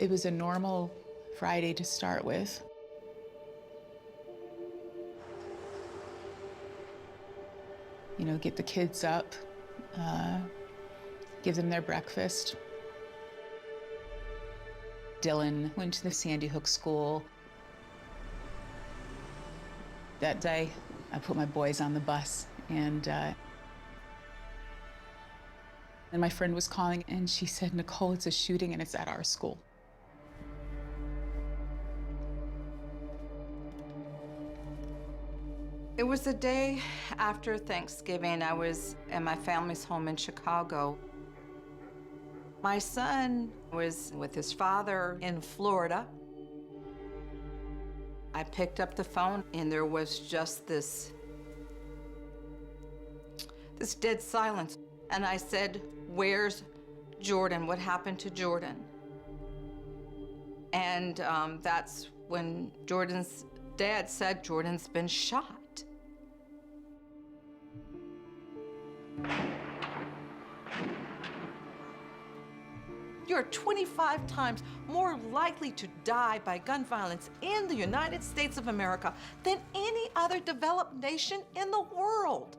It was a normal Friday to start with. You know, get the kids up, give them their breakfast. Dylan went to the Sandy Hook school. That day, I put my boys on the bus, and my friend was calling, and she said, "Nicole, it's a shooting, and it's at our school." It was the day after Thanksgiving. I was at my family's home in Chicago. My son was with his father in Florida. I picked up the phone, and there was just this dead silence. And I said, "Where's Jordan? What happened to Jordan?" And that's when Jordan's dad said, "Jordan's been shot." You're 25 times more likely to die by gun violence in the United States of America than any other developed nation in the world.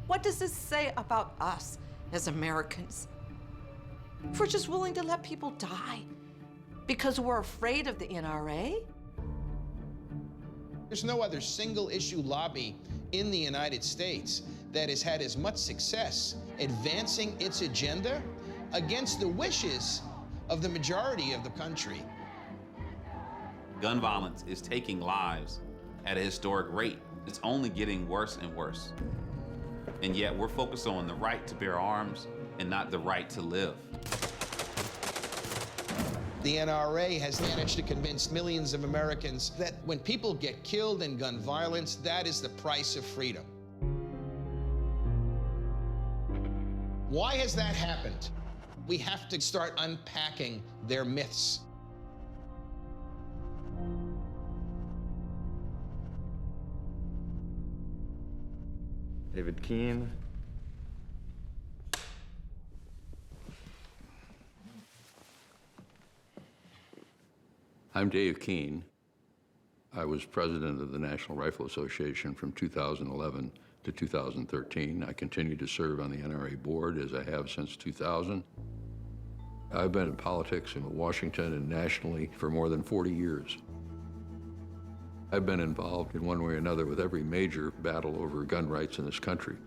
What does this say about us as Americans? If we're just willing to let people die because we're afraid of the NRA? There's no other single issue lobby in the United States that has had as much success advancing its agenda against the wishes of the majority of the country. Gun violence is taking lives at a historic rate. It's only getting worse and worse. And yet we're focused on the right to bear arms and not the right to live. The NRA has managed to convince millions of Americans that when people get killed in gun violence, that is the price of freedom. Why has that happened? We have to start unpacking their myths. David Keene. I'm Dave Keene. I was president of the National Rifle Association from 2011 to 2013. I continue to serve on the NRA board, as I have since 2000. I've been in politics in Washington and nationally for more than 40 years. I've been involved in one way or another with every major battle over gun rights in this country.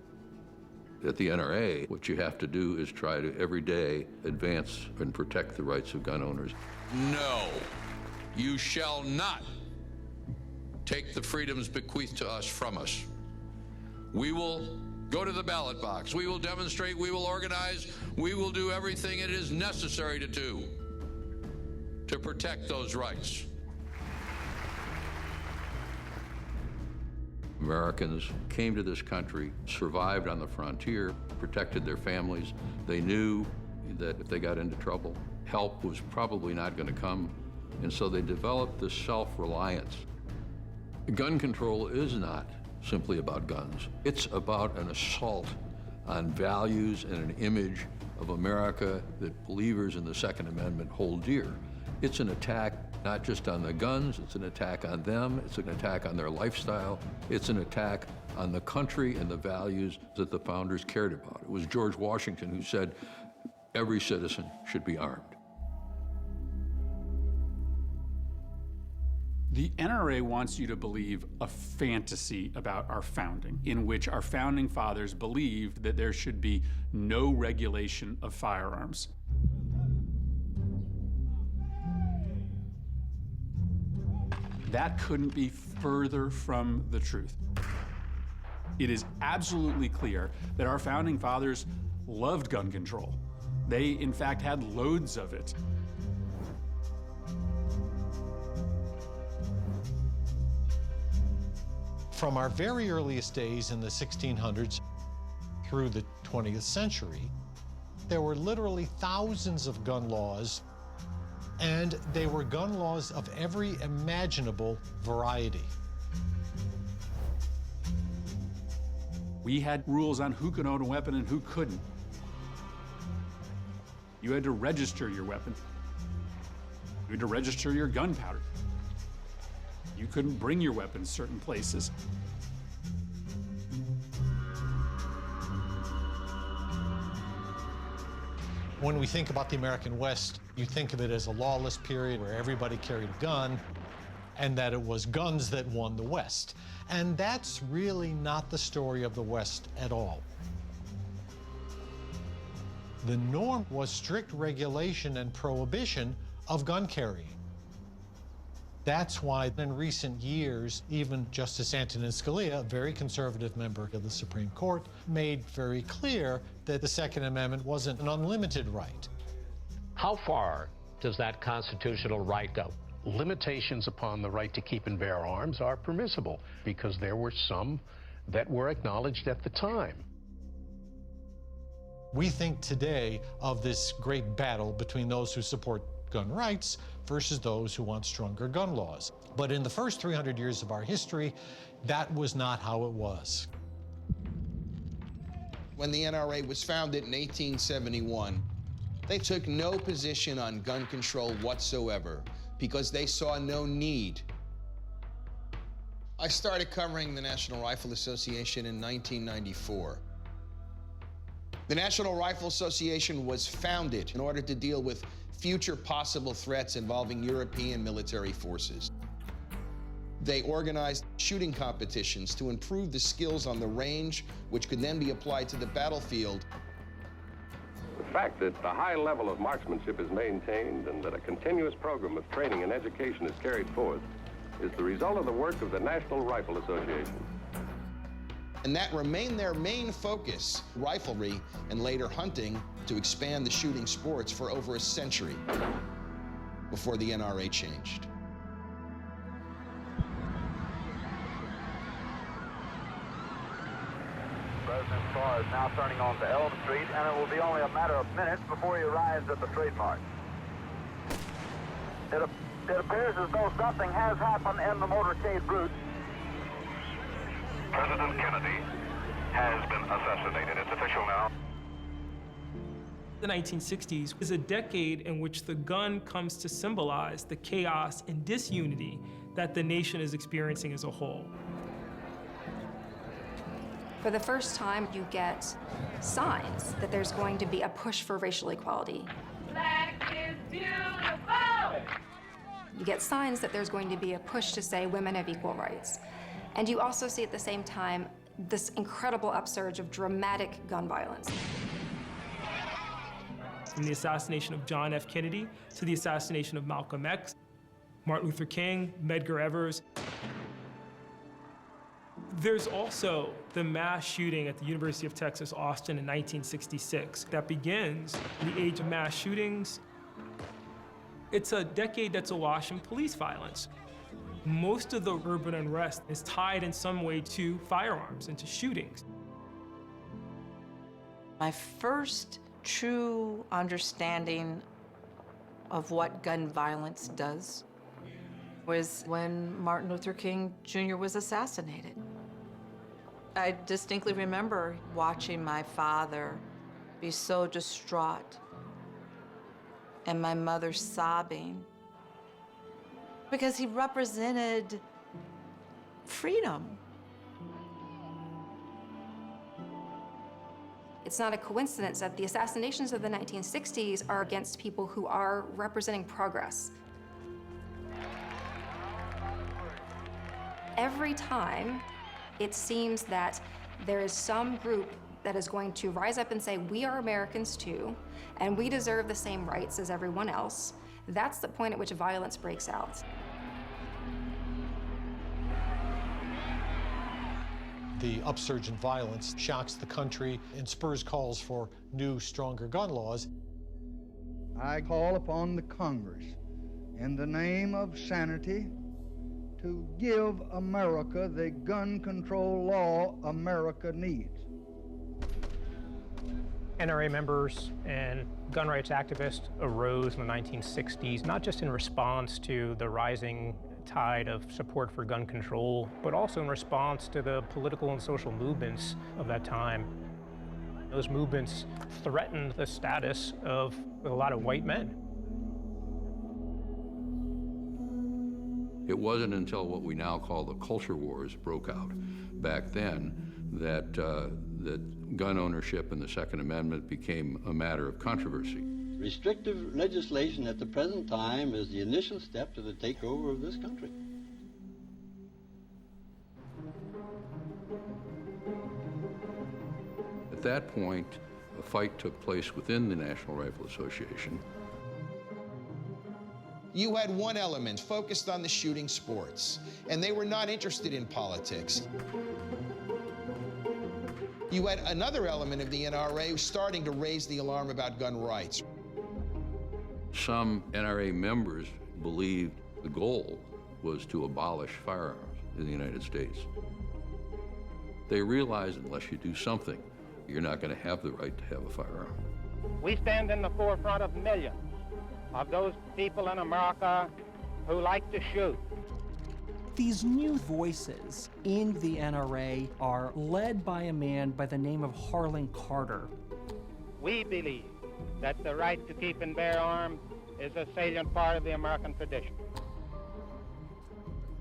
At the NRA, what you have to do is try to, every day, advance and protect the rights of gun owners. No, you shall not take the freedoms bequeathed to us from us. We will go to the ballot box. We will demonstrate. We will organize. We will do everything it is necessary to do to protect those rights. Americans came to this country, survived on the frontier, protected their families. They knew that if they got into trouble, help was probably not going to come, and so they developed this self-reliance. Gun control is not simply about guns. It's about an assault on values and an image of America that believers in the Second Amendment hold dear. It's an attack not just on the guns, it's an attack on them, it's an attack on their lifestyle, it's an attack on the country and the values that the founders cared about. It was George Washington who said, every citizen should be armed. The NRA wants you to believe a fantasy about our founding, in which our founding fathers believed that there should be no regulation of firearms. That couldn't be further from the truth. It is absolutely clear that our founding fathers loved gun control. They, in fact, had loads of it. From our very earliest days in the 1600s through the 20th century, there were literally thousands of gun laws, and they were gun laws of every imaginable variety. We had rules on who could own a weapon and who couldn't. You had to register your weapon. You had to register your gunpowder. You couldn't bring your weapons certain places. When we think about the American West, you think of it as a lawless period where everybody carried a gun, and that it was guns that won the West. And that's really not the story of the West at all. The norm was strict regulation and prohibition of gun carrying. That's why in recent years, even Justice Antonin Scalia, a very conservative member of the Supreme Court, made very clear that the Second Amendment wasn't an unlimited right. How far does that constitutional right go? Limitations upon the right to keep and bear arms are permissible because there were some that were acknowledged at the time. We think today of this great battle between those who support gun rights versus those who want stronger gun laws. But in the first 300 years of our history, that was not how it was. When the NRA was founded in 1871, they took no position on gun control whatsoever because they saw no need. I started covering the National Rifle Association in 1994. The National Rifle Association was founded in order to deal with future possible threats involving European military forces. They organized shooting competitions to improve the skills on the range, which could then be applied to the battlefield. The fact that the high level of marksmanship is maintained and that a continuous program of training and education is carried forth is the result of the work of the National Rifle Association. And that remained their main focus, riflery and later hunting, to expand the shooting sports for over a century before the NRA changed. President's car is now turning onto Elm Street, and it will be only a matter of minutes before he arrives at the trademark. It appears as though something has happened in the motorcade route. President Kennedy has been assassinated. It's official now. The 1960s is a decade in which the gun comes to symbolize the chaos and disunity that the nation is experiencing as a whole. For the first time, you get signs that there's going to be a push for racial equality. Black is beautiful! You get signs that there's going to be a push to say women have equal rights. And you also see at the same time this incredible upsurge of dramatic gun violence. From the assassination of John F. Kennedy to the assassination of Malcolm X, Martin Luther King, Medgar Evers. There's also the mass shooting at the University of Texas, Austin in 1966 that begins the age of mass shootings. It's a decade that's awash in police violence. Most of the urban unrest is tied in some way to firearms and to shootings. My first true understanding of what gun violence does was when Martin Luther King Jr. was assassinated. I distinctly remember watching my father be so distraught and my mother sobbing because he represented freedom. It's not a coincidence that the assassinations of the 1960s are against people who are representing progress. Every time, it seems that there is some group that is going to rise up and say, we are Americans too, and we deserve the same rights as everyone else. That's the point at which violence breaks out. The upsurge in violence shocks the country and spurs calls for new, stronger gun laws. I call upon the Congress, in the name of sanity, to give America the gun control law America needs. NRA members and gun rights activists arose in the 1960s, not just in response to the rising tide of support for gun control, but also in response to the political and social movements of that time. Those movements threatened the status of a lot of white men. It wasn't until what we now call the culture wars broke out back then that gun ownership and the Second Amendment became a matter of controversy. Restrictive legislation at the present time is the initial step to the takeover of this country. At that point, a fight took place within the National Rifle Association. You had one element focused on the shooting sports, and they were not interested in politics. You had another element of the NRA starting to raise the alarm about gun rights. Some NRA members believed the goal was to abolish firearms in the United States. They realized unless you do something, you're not going to have the right to have a firearm. We stand in the forefront of millions of those people in America who like to shoot. These new voices in the NRA are led by a man by the name of Harlan Carter. We believe that the right to keep and bear arms is a salient part of the American tradition.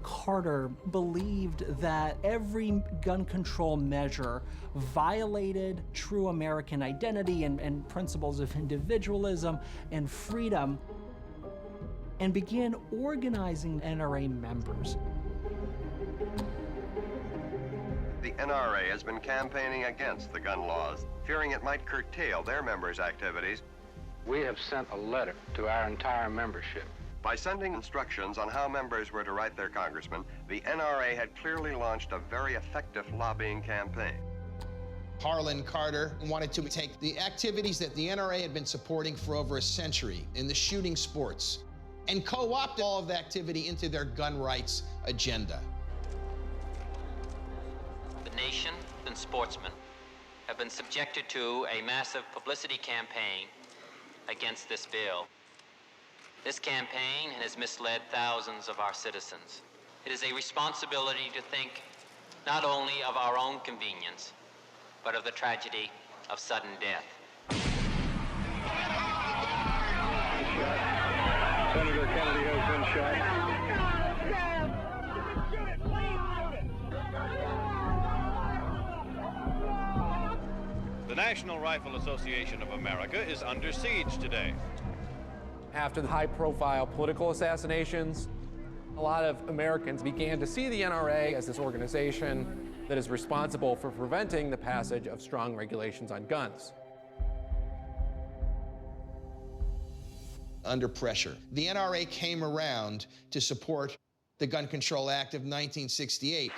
Carter believed that every gun control measure violated true American identity and principles of individualism and freedom, and began organizing NRA members. The NRA has been campaigning against the gun laws, fearing it might curtail their members' activities. We have sent a letter to our entire membership. By sending instructions on how members were to write their congressman, the NRA had clearly launched a very effective lobbying campaign. Harlan Carter wanted to take the activities that the NRA had been supporting for over a century in the shooting sports and co-opt all of the activity into their gun rights agenda. The nation and sportsmen have been subjected to a massive publicity campaign against this bill. This campaign has misled thousands of our citizens. It is a responsibility to think not only of our own convenience, but of the tragedy of sudden death. Senator Kennedy has been shot. The National Rifle Association of America is under siege today. After the high-profile political assassinations, a lot of Americans began to see the NRA as this organization that is responsible for preventing the passage of strong regulations on guns. Under pressure, the NRA came around to support the Gun Control Act of 1968.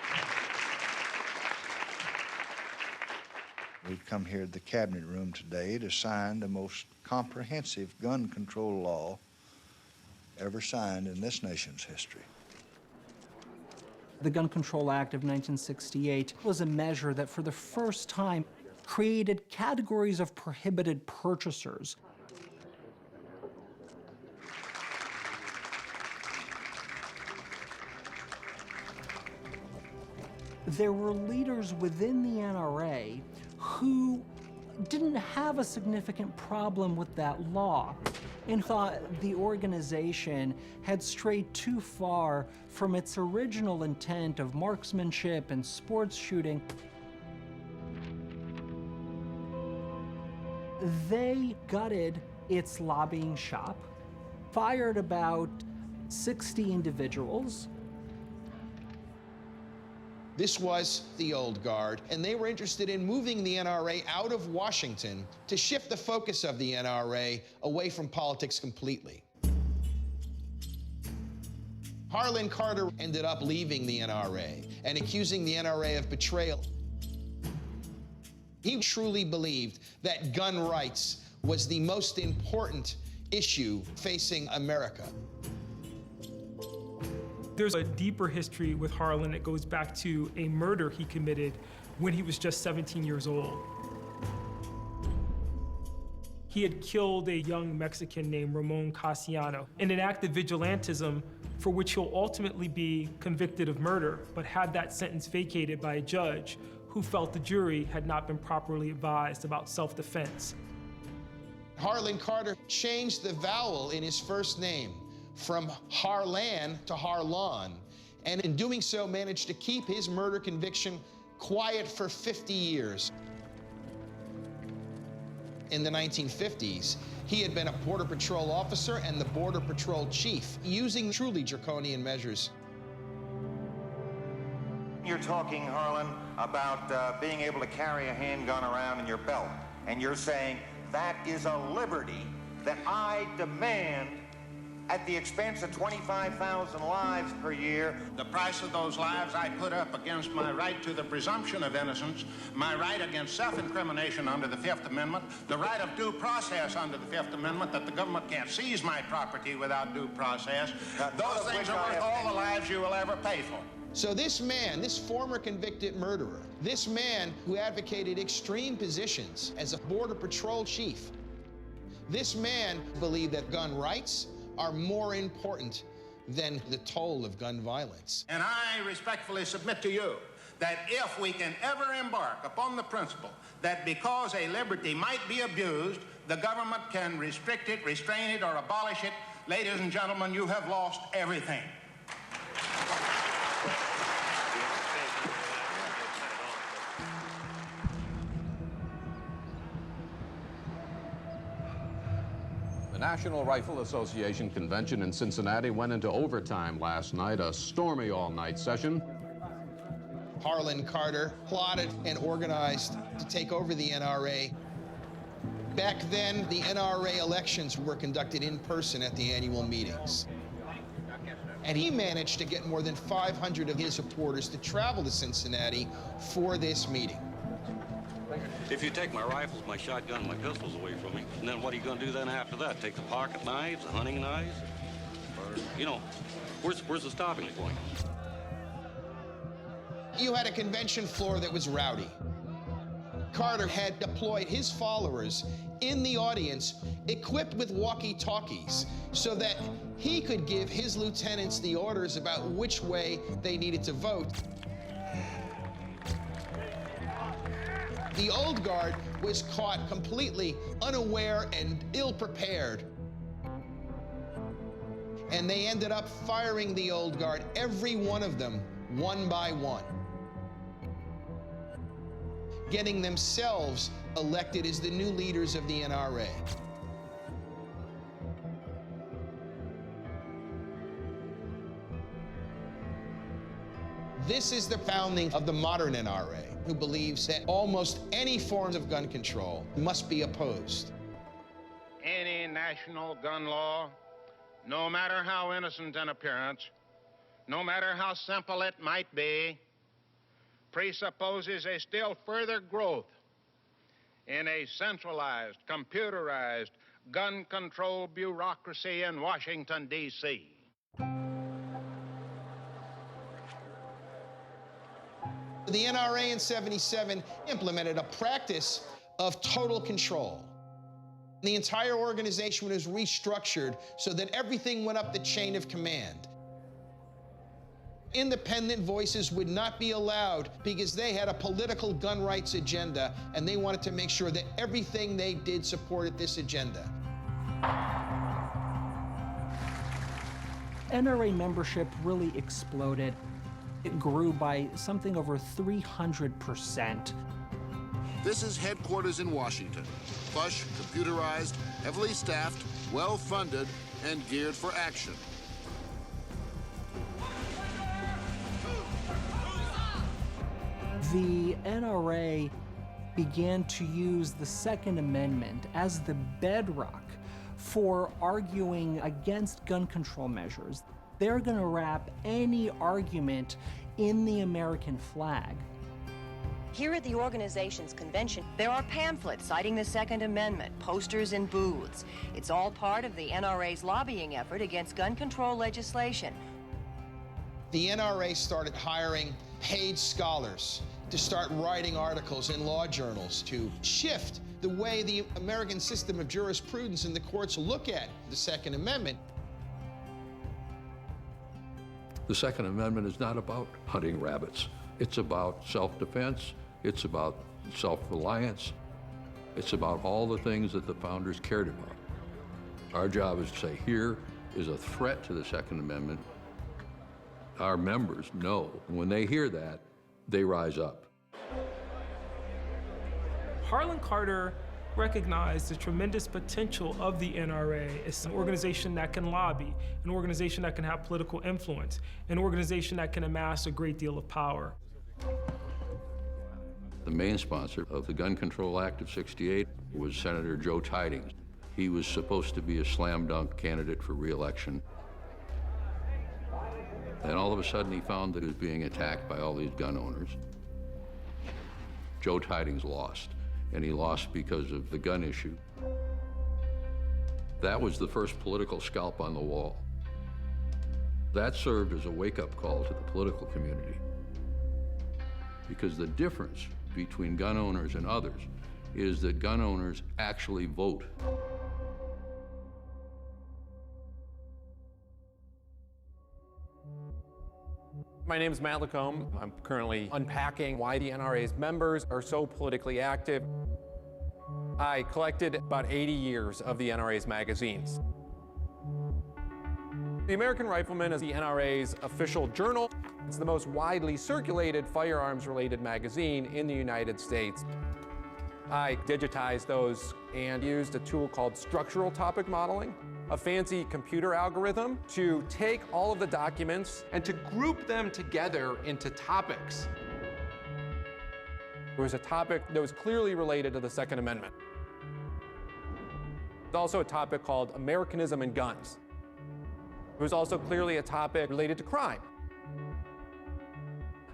We've come here to the Cabinet Room today to sign the most comprehensive gun control law ever signed in this nation's history. The Gun Control Act of 1968 was a measure that for the first time created categories of prohibited purchasers. There were leaders within the NRA who didn't have a significant problem with that law and thought the organization had strayed too far from its original intent of marksmanship and sports shooting. They gutted its lobbying shop, fired about 60 individuals. This was the old guard, and they were interested in moving the NRA out of Washington to shift the focus of the NRA away from politics completely. Harlan Carter ended up leaving the NRA and accusing the NRA of betrayal. He truly believed that gun rights was the most important issue facing America. There's a deeper history with Harlan that goes back to a murder he committed when he was just 17 years old. He had killed a young Mexican named Ramon Casiano in an act of vigilantism for which he'll ultimately be convicted of murder, but had that sentence vacated by a judge who felt the jury had not been properly advised about self-defense. Harlan Carter changed the vowel in his first name from Harlan to Harlan, and in doing so managed to keep his murder conviction quiet for 50 years. In the 1950s, he had been a Border Patrol officer and the Border Patrol chief, using truly draconian measures. You're talking, Harlan, about being able to carry a handgun around in your belt, and you're saying that is a liberty that I demand at the expense of 25,000 lives per year. The price of those lives I put up against my right to the presumption of innocence, my right against self-incrimination under the Fifth Amendment, the right of due process under the Fifth Amendment, that the government can't seize my property without due process. Those things are worth all the lives you will ever pay for. So this man, this former convicted murderer, this man who advocated extreme positions as a Border Patrol chief, this man believed that gun rights are more important than the toll of gun violence. And I respectfully submit to you that if we can ever embark upon the principle that because a liberty might be abused, the government can restrict it, restrain it, or abolish it, ladies and gentlemen, you have lost everything. The National Rifle Association convention in Cincinnati went into overtime last night, a stormy all-night session. Harlan Carter plotted and organized to take over the NRA. Back then, the NRA elections were conducted in person at the annual meetings. And he managed to get more than 500 of his supporters to travel to Cincinnati for this meeting. If you take my rifles, my shotgun, my pistols away from me, and then what are you going to do then after that? Take the pocket knives, the hunting knives? Or, you know, where's the stopping point? You had a convention floor that was rowdy. Carter had deployed his followers in the audience, equipped with walkie-talkies, so that he could give his lieutenants the orders about which way they needed to vote. The old guard was caught completely unaware and ill-prepared. And they ended up firing the old guard, every one of them, one by one, getting themselves elected as the new leaders of the NRA. This is the founding of the modern NRA, who believes that almost any form of gun control must be opposed. Any national gun law, no matter how innocent in appearance, no matter how simple it might be, presupposes a still further growth in a centralized, computerized gun control bureaucracy in Washington, D.C. The NRA in '77 implemented a practice of total control. The entire organization was restructured so that everything went up the chain of command. Independent voices would not be allowed because they had a political gun rights agenda, and they wanted to make sure that everything they did supported this agenda. NRA membership really exploded. It grew by something over 300%. This is headquarters in Washington. Plush, computerized, heavily staffed, well-funded, and geared for action. The NRA began to use the Second Amendment as the bedrock for arguing against gun control measures. They're going to wrap any argument in the American flag. Here at the organization's convention, there are pamphlets citing the Second Amendment, posters and booths. It's all part of the NRA's lobbying effort against gun control legislation. The NRA started hiring paid scholars to start writing articles in law journals to shift the way the American system of jurisprudence and the courts look at the Second Amendment. The Second Amendment is not about hunting rabbits. It's about self-defense. It's about self-reliance. It's about all the things that the founders cared about. Our job is to say, here is a threat to the Second Amendment, our members know when they hear that, they rise up. Harlan Carter recognized the tremendous potential of the NRA as an organization that can lobby, an organization that can have political influence, an organization that can amass a great deal of power. The main sponsor of the Gun Control Act of '68 was Senator Joe Tidings. He was supposed to be a slam dunk candidate for re-election. And all of a sudden he found that he was being attacked by all these gun owners. Joe Tidings lost, and he lost because of the gun issue. That was the first political scalp on the wall. That served as a wake-up call to the political community, because the difference between gun owners and others is that gun owners actually vote. My name is Matt Lacombe. I'm currently unpacking why the NRA's members are so politically active. I collected about 80 years of the NRA's magazines. The American Rifleman is the NRA's official journal. It's the most widely circulated firearms-related magazine in the United States. I digitized those and used a tool called structural topic modeling, a fancy computer algorithm to take all of the documents and to group them together into topics. There was a topic that was clearly related to the Second Amendment. There's also a topic called Americanism and guns. It was also clearly a topic related to crime.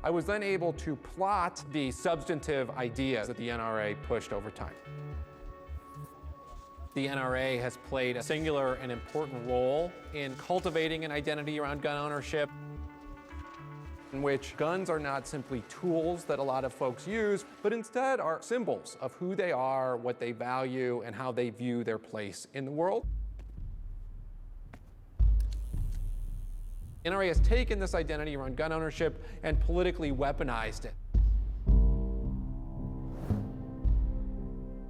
I was then able to plot the substantive ideas that the NRA pushed over time. The NRA has played a singular and important role in cultivating an identity around gun ownership, in which guns are not simply tools that a lot of folks use, but instead are symbols of who they are, what they value, and how they view their place in the world. NRA has taken this identity around gun ownership and politically weaponized it.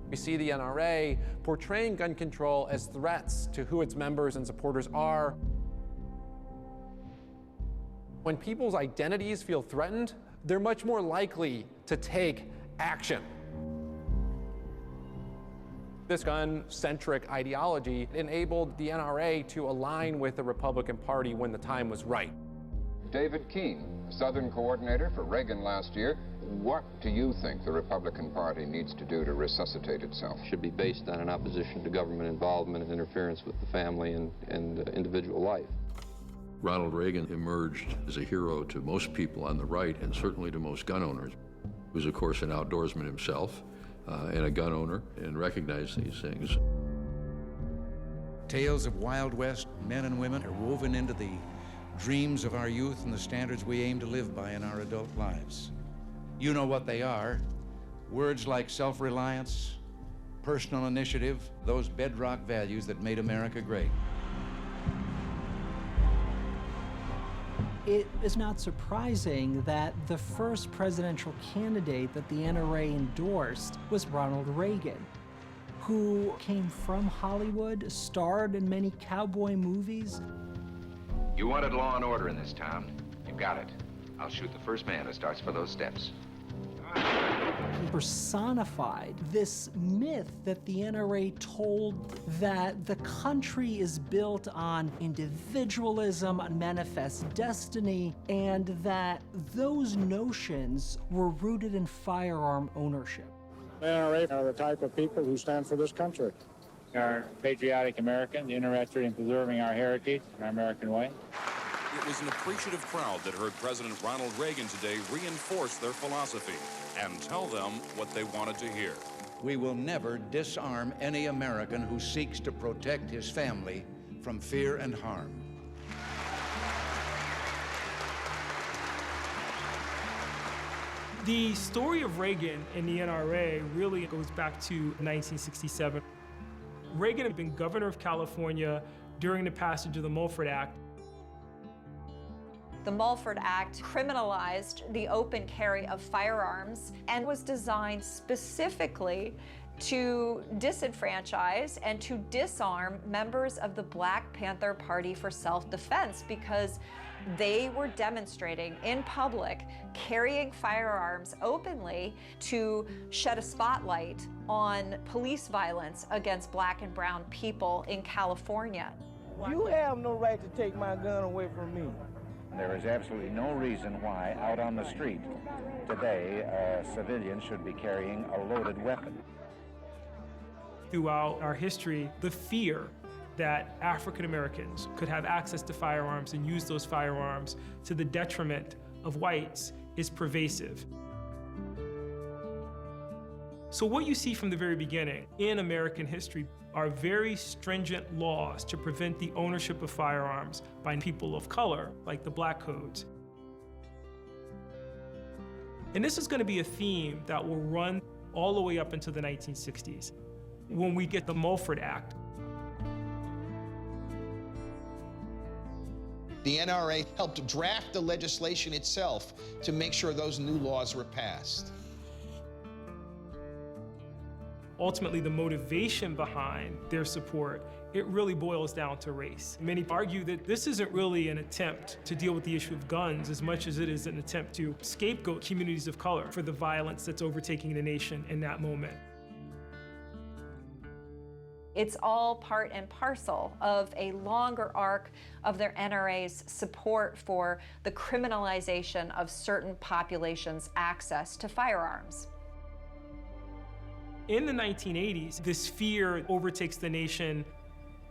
We see the NRA portraying gun control as threats to who its members and supporters are. When people's identities feel threatened, they're much more likely to take action. This gun-centric ideology enabled the NRA to align with the Republican Party when the time was right. David Keene, Southern coordinator for Reagan last year. What do you think the Republican Party needs to do to resuscitate itself? Should be based on an opposition to government involvement and interference with the family and individual life. Ronald Reagan emerged as a hero to most people on the right, and certainly to most gun owners. He was, of course, an outdoorsman himself and a gun owner, and recognized these things. Tales of Wild West men and women are woven into the dreams of our youth and the standards we aim to live by in our adult lives. You know what they are. Words like self-reliance, personal initiative, those bedrock values that made America great. It is not surprising that the first presidential candidate that the NRA endorsed was Ronald Reagan, who came from Hollywood, starred in many cowboy movies. You wanted law and order in this town. You got it. I'll shoot the first man who starts for those steps. He personified this myth that the NRA told that the country is built on individualism, on manifest destiny, and that those notions were rooted in firearm ownership. The NRA are the type of people who stand for this country. They're patriotic Americans, interested in preserving our heritage and our American way. It was an appreciative crowd that heard President Ronald Reagan today reinforce their philosophy and tell them what they wanted to hear. We will never disarm any American who seeks to protect his family from fear and harm. The story of Reagan and the NRA really goes back to 1967. Reagan had been governor of California during the passage of the Mulford Act. The Mulford Act criminalized the open carry of firearms and was designed specifically to disenfranchise and to disarm members of the Black Panther Party for self-defense because they were demonstrating in public, carrying firearms openly to shed a spotlight on police violence against Black and brown people in California. You have no right to take my gun away from me. There is absolutely no reason why out on the street today civilians should be carrying a loaded weapon. Throughout our history, the fear that African Americans could have access to firearms and use those firearms to the detriment of whites is pervasive. So what you see from the very beginning in American history are very stringent laws to prevent the ownership of firearms by people of color, like the Black Codes. And this is going to be a theme that will run all the way up into the 1960s, when we get the Mulford Act. The NRA helped draft the legislation itself to make sure those new laws were passed. Ultimately, the motivation behind their support, it really boils down to race. Many argue that this isn't really an attempt to deal with the issue of guns as much as it is an attempt to scapegoat communities of color for the violence that's overtaking the nation in that moment. It's all part and parcel of a longer arc of their NRA's support for the criminalization of certain populations' access to firearms. In the 1980s, this fear overtakes the nation,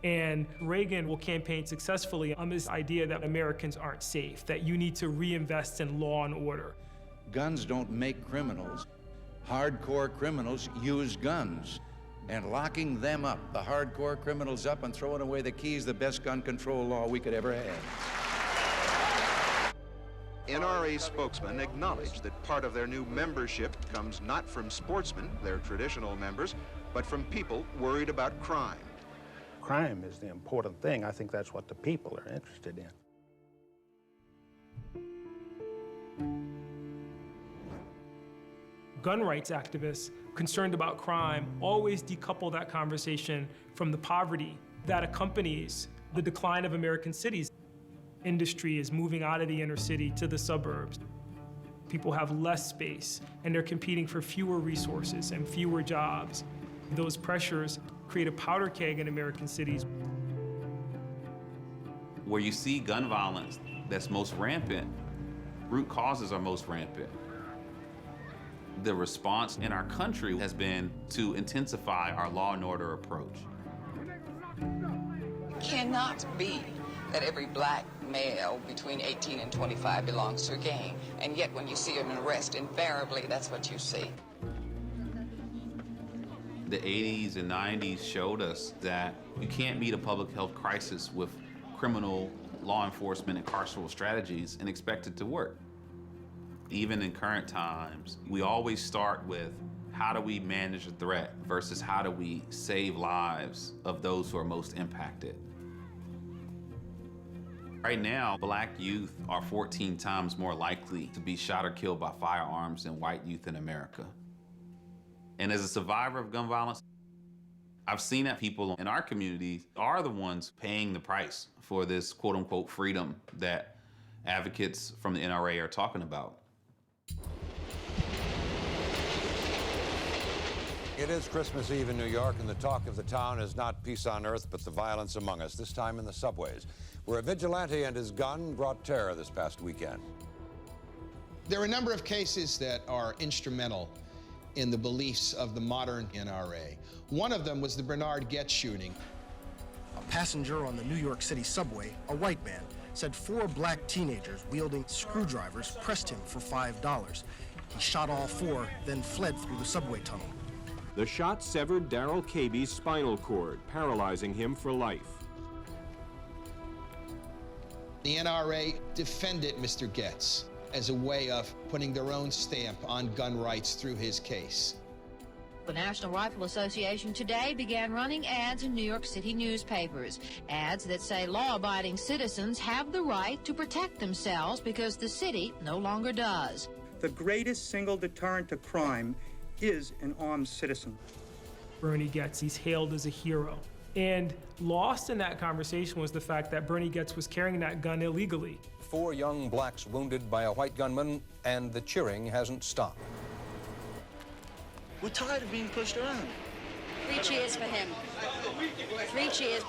and Reagan will campaign successfully on this idea that Americans aren't safe, that you need to reinvest in law and order. Guns don't make criminals. Hardcore criminals use guns. And locking them up, the hardcore criminals up, and throwing away the keys, the best gun control law we could ever have. NRA spokesman acknowledged that part of their new membership comes not from sportsmen, their traditional members, but from people worried about crime. Crime is the important thing. I think that's what the people are interested in. Gun rights activists concerned about crime always decouple that conversation from the poverty that accompanies the decline of American cities. Industry is moving out of the inner city to the suburbs. People have less space, and they're competing for fewer resources and fewer jobs. Those pressures create a powder keg in American cities. Where you see gun violence that's most rampant, root causes are most rampant. The response in our country has been to intensify our law and order approach. It cannot be that every Black male between 18 and 25 belongs to a gang, and yet when you see an arrest, invariably that's what you see. The 80s and 90s showed us that you can't meet a public health crisis with criminal law enforcement and carceral strategies and expect it to work. Even in current times, we always start with how do we manage a threat versus how do we save lives of those who are most impacted. Right now, Black youth are 14 times more likely to be shot or killed by firearms than white youth in America. And as a survivor of gun violence, I've seen that people in our communities are the ones paying the price for this quote-unquote freedom that advocates from the NRA are talking about. It is Christmas Eve in New York, and the talk of the town is not peace on earth, but the violence among us, this time in the subways, where a vigilante and his gun brought terror this past weekend. There are a number of cases that are instrumental in the beliefs of the modern NRA. One of them was the Bernard Goetz shooting. A passenger on the New York City subway, a white man, said 4 Black teenagers wielding screwdrivers pressed him for $5. He shot all 4, then fled through the subway tunnel. The shot severed Darrell Caby's spinal cord, paralyzing him for life. The NRA defended Mr. Goetz as a way of putting their own stamp on gun rights through his case. The National Rifle Association today began running ads in New York City newspapers. Ads that say law-abiding citizens have the right to protect themselves because the city no longer does. The greatest single deterrent to crime is an armed citizen. Bernie Goetz. He's hailed as a hero. And lost in that conversation was the fact that Bernie Goetz was carrying that gun illegally. 4 young blacks wounded by a white gunman, and the cheering hasn't stopped. We're tired of being pushed around. 3 cheers for him. 3 cheers.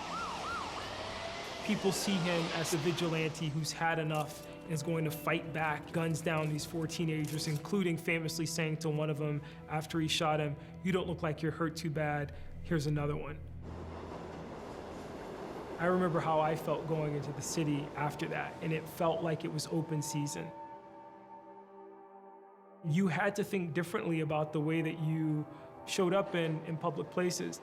People see him as a vigilante who's had enough and is going to fight back, guns down these 4 teenagers, including famously saying to one of them after he shot him, "You don't look like you're hurt too bad. Here's another one." I remember how I felt going into the city after that, and it felt like it was open season. You had to think differently about the way that you showed up in public places.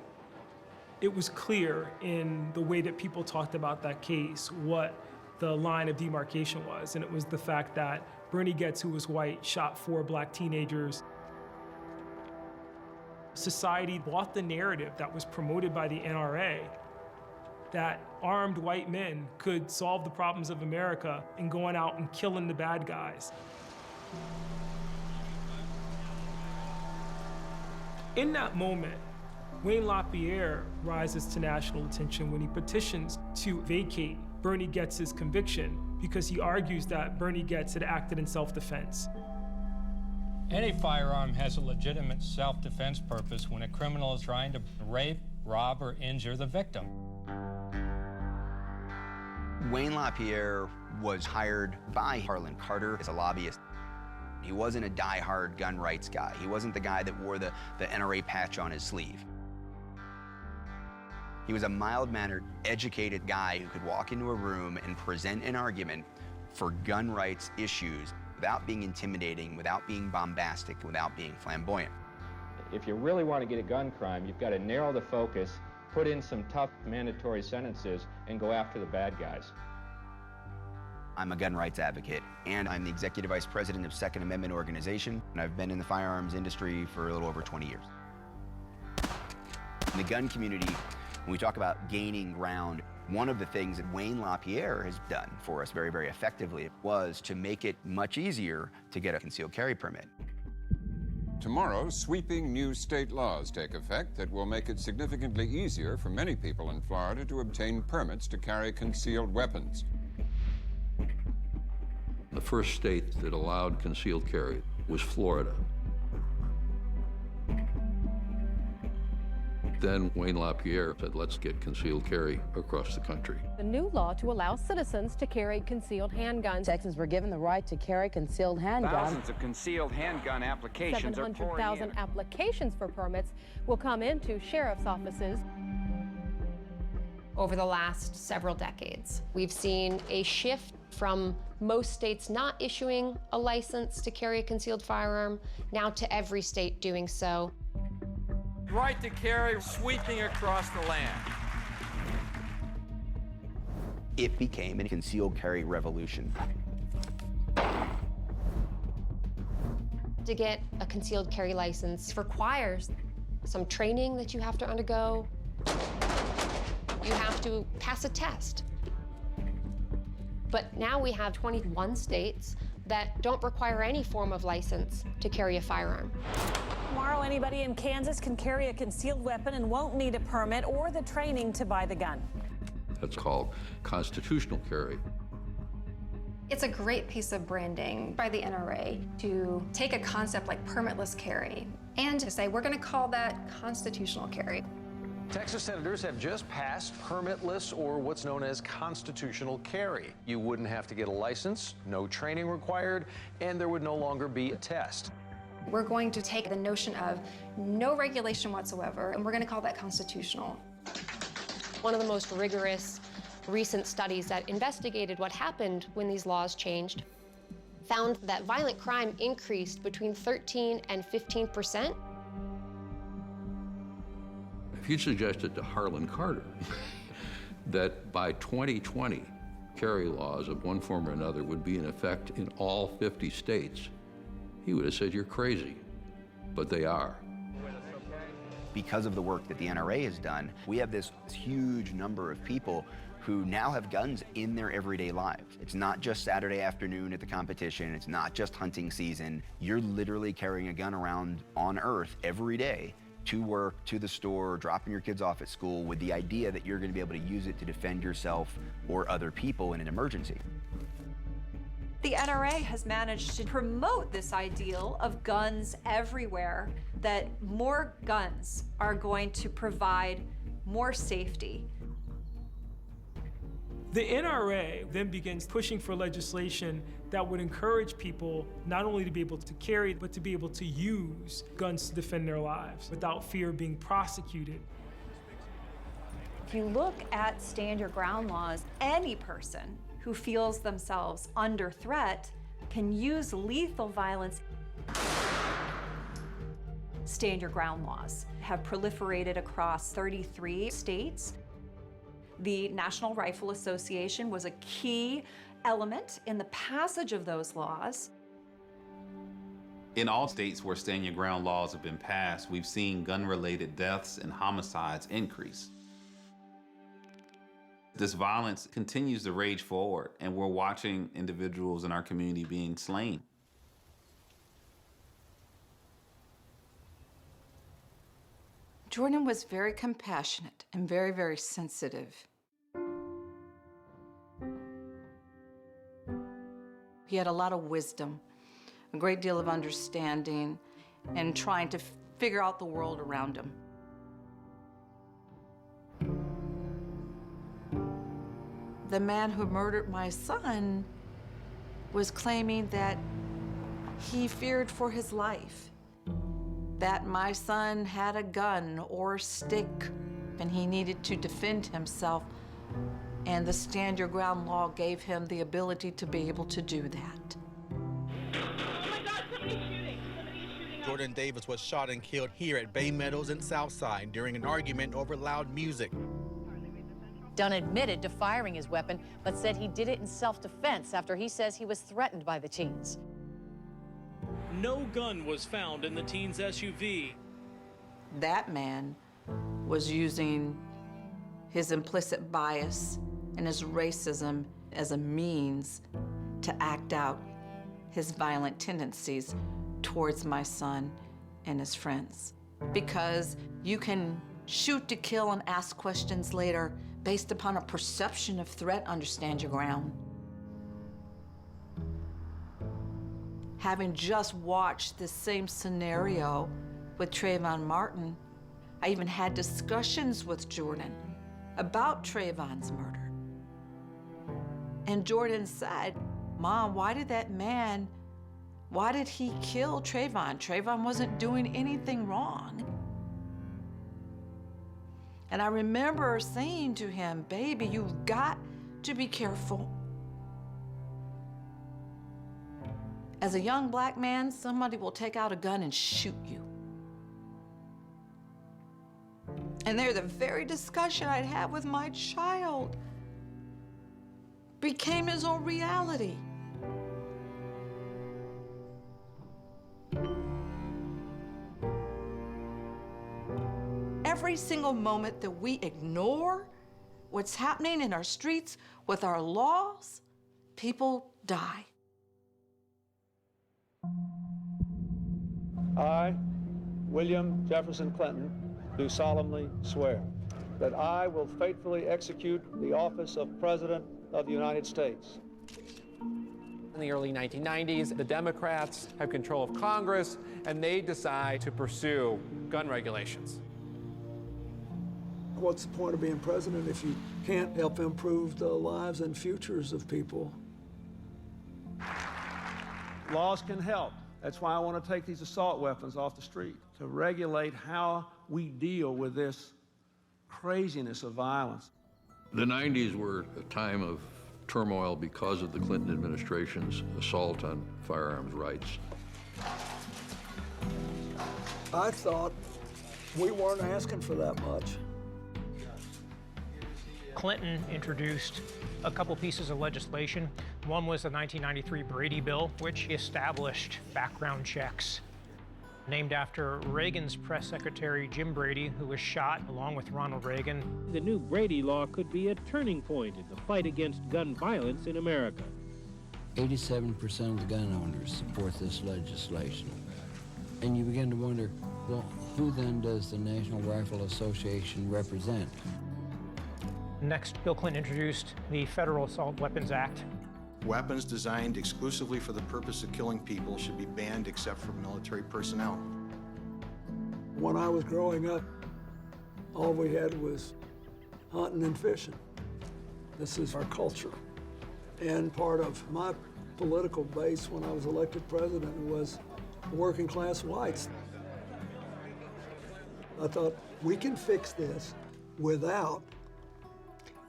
It was clear in the way that people talked about that case what the line of demarcation was, and it was the fact that Bernie Goetz, who was white, shot 4 black teenagers. Society bought the narrative that was promoted by the NRA that armed white men could solve the problems of America in going out and killing the bad guys. In that moment, Wayne LaPierre rises to national attention when he petitions to vacate Bernie Goetz's conviction because he argues that Bernie Goetz had acted in self-defense. Any firearm has a legitimate self-defense purpose when a criminal is trying to rape, rob, or injure the victim. Wayne LaPierre was hired by Harlan Carter as a lobbyist. He wasn't a die-hard gun rights guy. He wasn't the guy that wore the NRA patch on his sleeve. He was a mild-mannered, educated guy who could walk into a room and present an argument for gun rights issues without being intimidating, without being bombastic, without being flamboyant. If you really want to get a gun crime, you've got to narrow the focus, put in some tough mandatory sentences, and go after the bad guys. I'm a gun rights advocate, and I'm the executive vice president of Second Amendment Organization, and I've been in the firearms industry for a little over 20 years. In the gun community, when we talk about gaining ground, one of the things that Wayne LaPierre has done for us very, very effectively was to make it much easier to get a concealed carry permit. Tomorrow, sweeping new state laws take effect that will make it significantly easier for many people in Florida to obtain permits to carry concealed weapons. The first state that allowed concealed carry was Florida. Then Wayne LaPierre said, let's get concealed carry across the country. The new law to allow citizens to carry concealed handguns. Texans were given the right to carry concealed handguns. Thousands of concealed handgun applications are pouring in. 700,000 applications for permits will come into sheriff's offices. Over the last several decades, we've seen a shift from most states not issuing a license to carry a concealed firearm, now to every state doing so. Right to carry sweeping across the land. It became a concealed carry revolution. To get a concealed carry license requires some training that you have to undergo. You have to pass a test. But now we have 21 states that don't require any form of license to carry a firearm. Tomorrow, anybody in Kansas can carry a concealed weapon and won't need a permit or the training to buy the gun. That's called constitutional carry. It's a great piece of branding by the NRA to take a concept like permitless carry and to say, we're going to call that constitutional carry. Texas senators have just passed permitless, or what's known as constitutional carry. You wouldn't have to get a license, no training required, and there would no longer be a test. We're going to take the notion of no regulation whatsoever, and we're going to call that constitutional. One of the most rigorous recent studies that investigated what happened when these laws changed found that violent crime increased between 13 and 15%. If you suggested to Harlan Carter that by 2020, carry laws of one form or another would be in effect in all 50 states, he would have said, you're crazy, but they are. Because of the work that the NRA has done, we have this huge number of people who now have guns in their everyday lives. It's not just Saturday afternoon at the competition, it's not just hunting season. You're literally carrying a gun around on Earth every day to work, to the store, dropping your kids off at school with the idea that you're going to be able to use it to defend yourself or other people in an emergency. The NRA has managed to promote this ideal of guns everywhere, that more guns are going to provide more safety. The NRA then begins pushing for legislation that would encourage people not only to be able to carry, but to be able to use guns to defend their lives without fear of being prosecuted. If you look at stand your ground laws, any person who feels themselves under threat can use lethal violence. Stand your ground laws have proliferated across 33 states. The National Rifle Association was a key element in the passage of those laws. In all states where stand your ground laws have been passed, we've seen gun-related deaths and homicides increase. This violence continues to rage forward, and we're watching individuals in our community being slain. Jordan was very compassionate and very, very sensitive. He had a lot of wisdom, a great deal of understanding, and trying to figure out the world around him. The man who murdered my son was claiming that he feared for his life, that my son had a gun or stick and he needed to defend himself, and the Stand Your Ground law gave him the ability to be able to do that. Jordan Davis was shot and killed here at Bay Meadows in Southside during an argument over loud music. Dunn admitted to firing his weapon, but said he did it in self-defense after he says he was threatened by the teens. No gun was found in the teens' SUV. That man was using his implicit bias and his racism as a means to act out his violent tendencies towards my son and his friends. Because you can shoot to kill and ask questions later based upon a perception of threat, understand your ground. Having just watched this same scenario with Trayvon Martin, I even had discussions with Jordan about Trayvon's murder. And Jordan said, "Mom, why did he kill Trayvon? Trayvon wasn't doing anything wrong." And I remember saying to him, "Baby, you've got to be careful. As a young black man, somebody will take out a gun and shoot you." And there, the very discussion I'd had with my child became his own reality. Every single moment that we ignore what's happening in our streets with our laws, people die. I, William Jefferson Clinton, do solemnly swear that I will faithfully execute the office of President of the United States. In the early 1990s, the Democrats have control of Congress, and they decide to pursue gun regulations. What's the point of being president if you can't help improve the lives and futures of people? Laws can help. That's why I want to take these assault weapons off the street, to regulate how we deal with this craziness of violence. The 90s were a time of turmoil because of the Clinton administration's assault on firearms rights. I thought we weren't asking for that much. Clinton introduced a couple pieces of legislation. One was the 1993 Brady Bill, which established background checks. Named after Reagan's press secretary, Jim Brady, who was shot along with Ronald Reagan. The new Brady law could be a turning point in the fight against gun violence in America. 87% of the gun owners support this legislation. And you begin to wonder, well, who then does the National Rifle Association represent? Next, Bill Clinton introduced the Federal Assault Weapons Act. Weapons designed exclusively for the purpose of killing people should be banned except for military personnel. When I was growing up, all we had was hunting and fishing. This is our culture. And part of my political base when I was elected president was working class whites. I thought, we can fix this without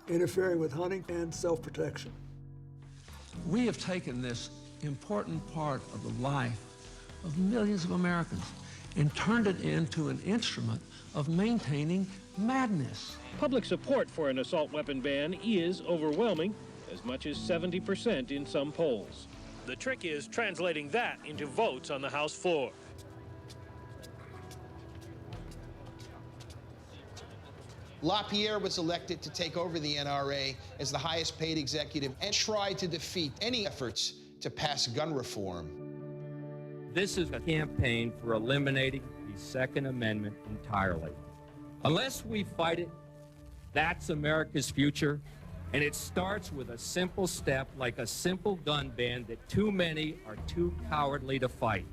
interfering with hunting and self-protection. We have taken this important part of the life of millions of Americans and turned it into an instrument of maintaining madness. Public support for an assault weapon ban is overwhelming, as much as 70% in some polls. The trick is translating that into votes on the House floor. LaPierre was elected to take over the NRA as the highest paid executive and tried to defeat any efforts to pass gun reform. This is a campaign for eliminating the Second Amendment entirely. Unless we fight it, that's America's future. And it starts with a simple step like a simple gun ban that too many are too cowardly to fight.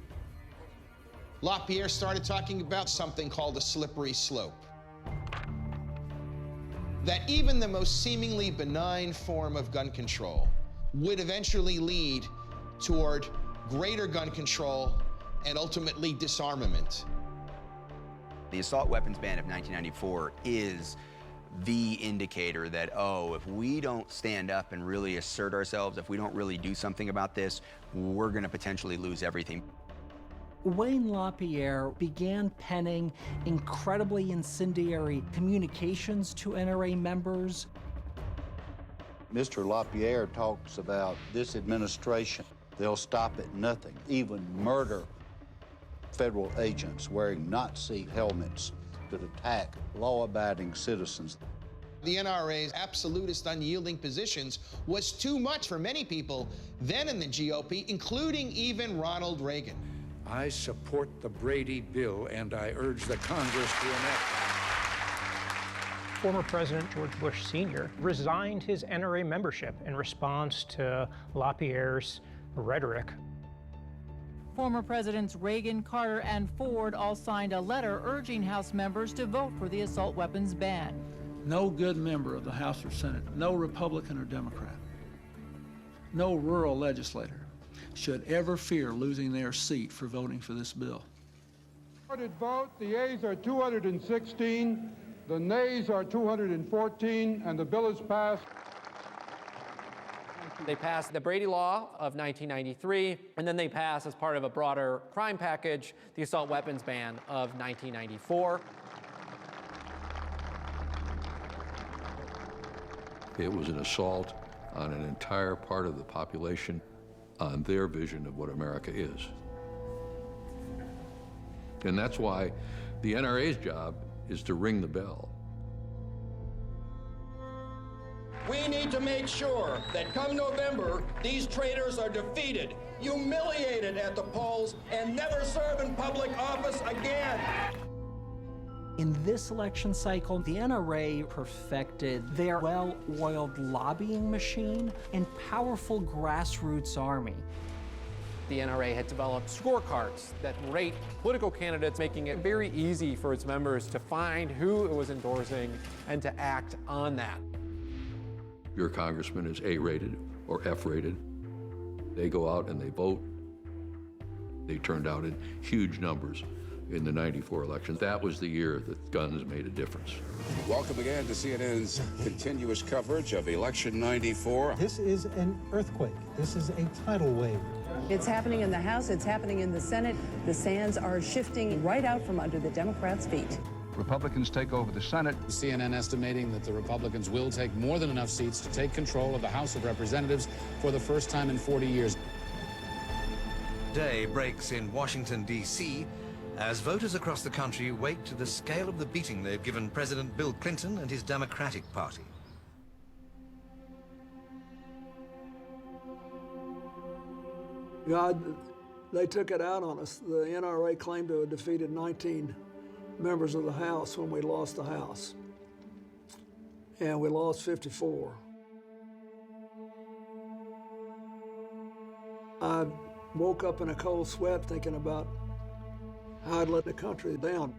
LaPierre started talking about something called a slippery slope. That even the most seemingly benign form of gun control would eventually lead toward greater gun control and ultimately disarmament. The assault weapons ban of 1994 is the indicator that, oh, if we don't stand up and really assert ourselves, if we don't really do something about this, we're going to potentially lose everything. Wayne LaPierre began penning incredibly incendiary communications to NRA members. Mr. LaPierre talks about this administration. They'll stop at nothing, even murder federal agents wearing Nazi helmets that attack law-abiding citizens. The NRA's absolutist, unyielding positions was too much for many people then in the GOP, including even Ronald Reagan. I support the Brady bill, and I urge the Congress to enact it. Former President George Bush Sr. resigned his NRA membership in response to LaPierre's rhetoric. Former Presidents Reagan, Carter, and Ford all signed a letter urging House members to vote for the assault weapons ban. No good member of the House or Senate, no Republican or Democrat, no rural legislator should ever fear losing their seat for voting for this bill. Recorded vote, the yeas are 216, the nays are 214, and the bill is passed. They passed the Brady Law of 1993, and then they passed, as part of a broader crime package, the assault weapons ban of 1994. It was an assault on an entire part of the population, on their vision of what America is. And that's why the NRA's job is to ring the bell. We need to make sure that come November, these traitors are defeated, humiliated at the polls, and never serve in public office again. In this election cycle, the NRA perfected their well-oiled lobbying machine and powerful grassroots army. The NRA had developed scorecards that rate political candidates, making it very easy for its members to find who it was endorsing and to act on that. Your congressman is A-rated or F-rated. They go out and they vote. They turned out in huge numbers in the '94 election. That was the year that guns made a difference. Welcome again to CNN's continuous coverage of Election '94. This is an earthquake. This is a tidal wave. It's happening in the House. It's happening in the Senate. The sands are shifting right out from under the Democrats' feet. Republicans take over the Senate. CNN estimating that the Republicans will take more than enough seats to take control of the House of Representatives for the first time in 40 years. Day breaks in Washington, D.C., as voters across the country wake to the scale of the beating they've given President Bill Clinton and his Democratic Party. God They took it out on us. The NRA claimed to have defeated 19 members of the House when we lost the House. And we lost 54. I woke up in a cold sweat thinking about how I'd let the country down.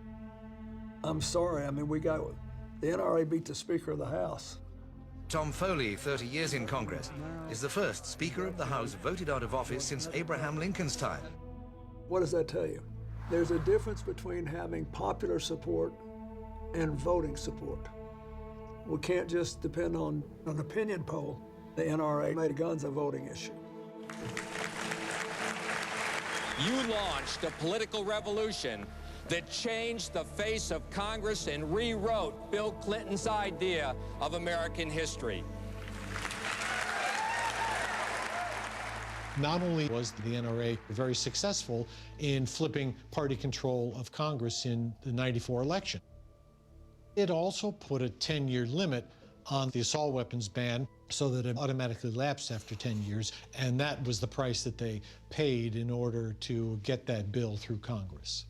I'm sorry, I mean, the NRA beat the Speaker of the House. Tom Foley, 30 years in Congress, is the first Speaker of the House voted out of office since Abraham Lincoln's time. What does that tell you? There's a difference between having popular support and voting support. We can't just depend on an opinion poll. The NRA made guns a voting issue. You launched a political revolution that changed the face of Congress and rewrote Bill Clinton's idea of American history. Not only was the NRA very successful in flipping party control of Congress in the '94 election, it also put a 10-year limit on the assault weapons ban so that it automatically lapsed after 10 years, and that was the price that they paid in order to get that bill through Congress.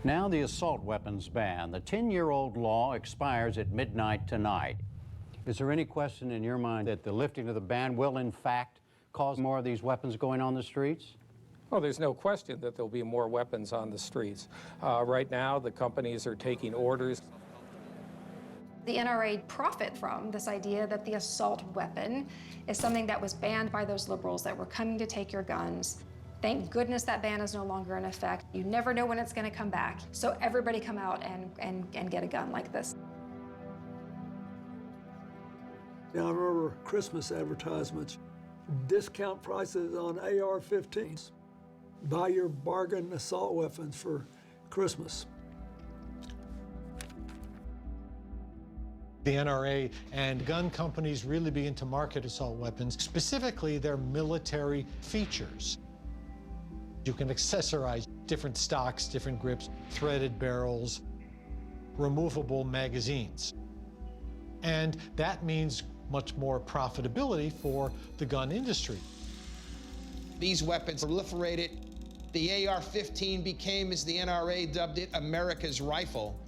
Now the assault weapons ban. The 10-year-old law expires at midnight tonight. Is there any question in your mind that the lifting of the ban will, in fact, cause more of these weapons going on the streets? Well, there's no question that there'll be more weapons on the streets. Right now, the companies are taking orders. The NRA profit from this idea that the assault weapon is something that was banned by those liberals that were coming to take your guns. Thank goodness that ban is no longer in effect. You never know when it's going to come back. So everybody come out and get a gun like this. Now, I remember Christmas advertisements, discount prices on AR-15s. Buy your bargain assault weapons for Christmas. The NRA and gun companies really begin to market assault weapons, specifically their military features. You can accessorize different stocks, different grips, threaded barrels, removable magazines. And that means much more profitability for the gun industry. These weapons proliferated. The AR-15 became, as the NRA dubbed it, America's rifle.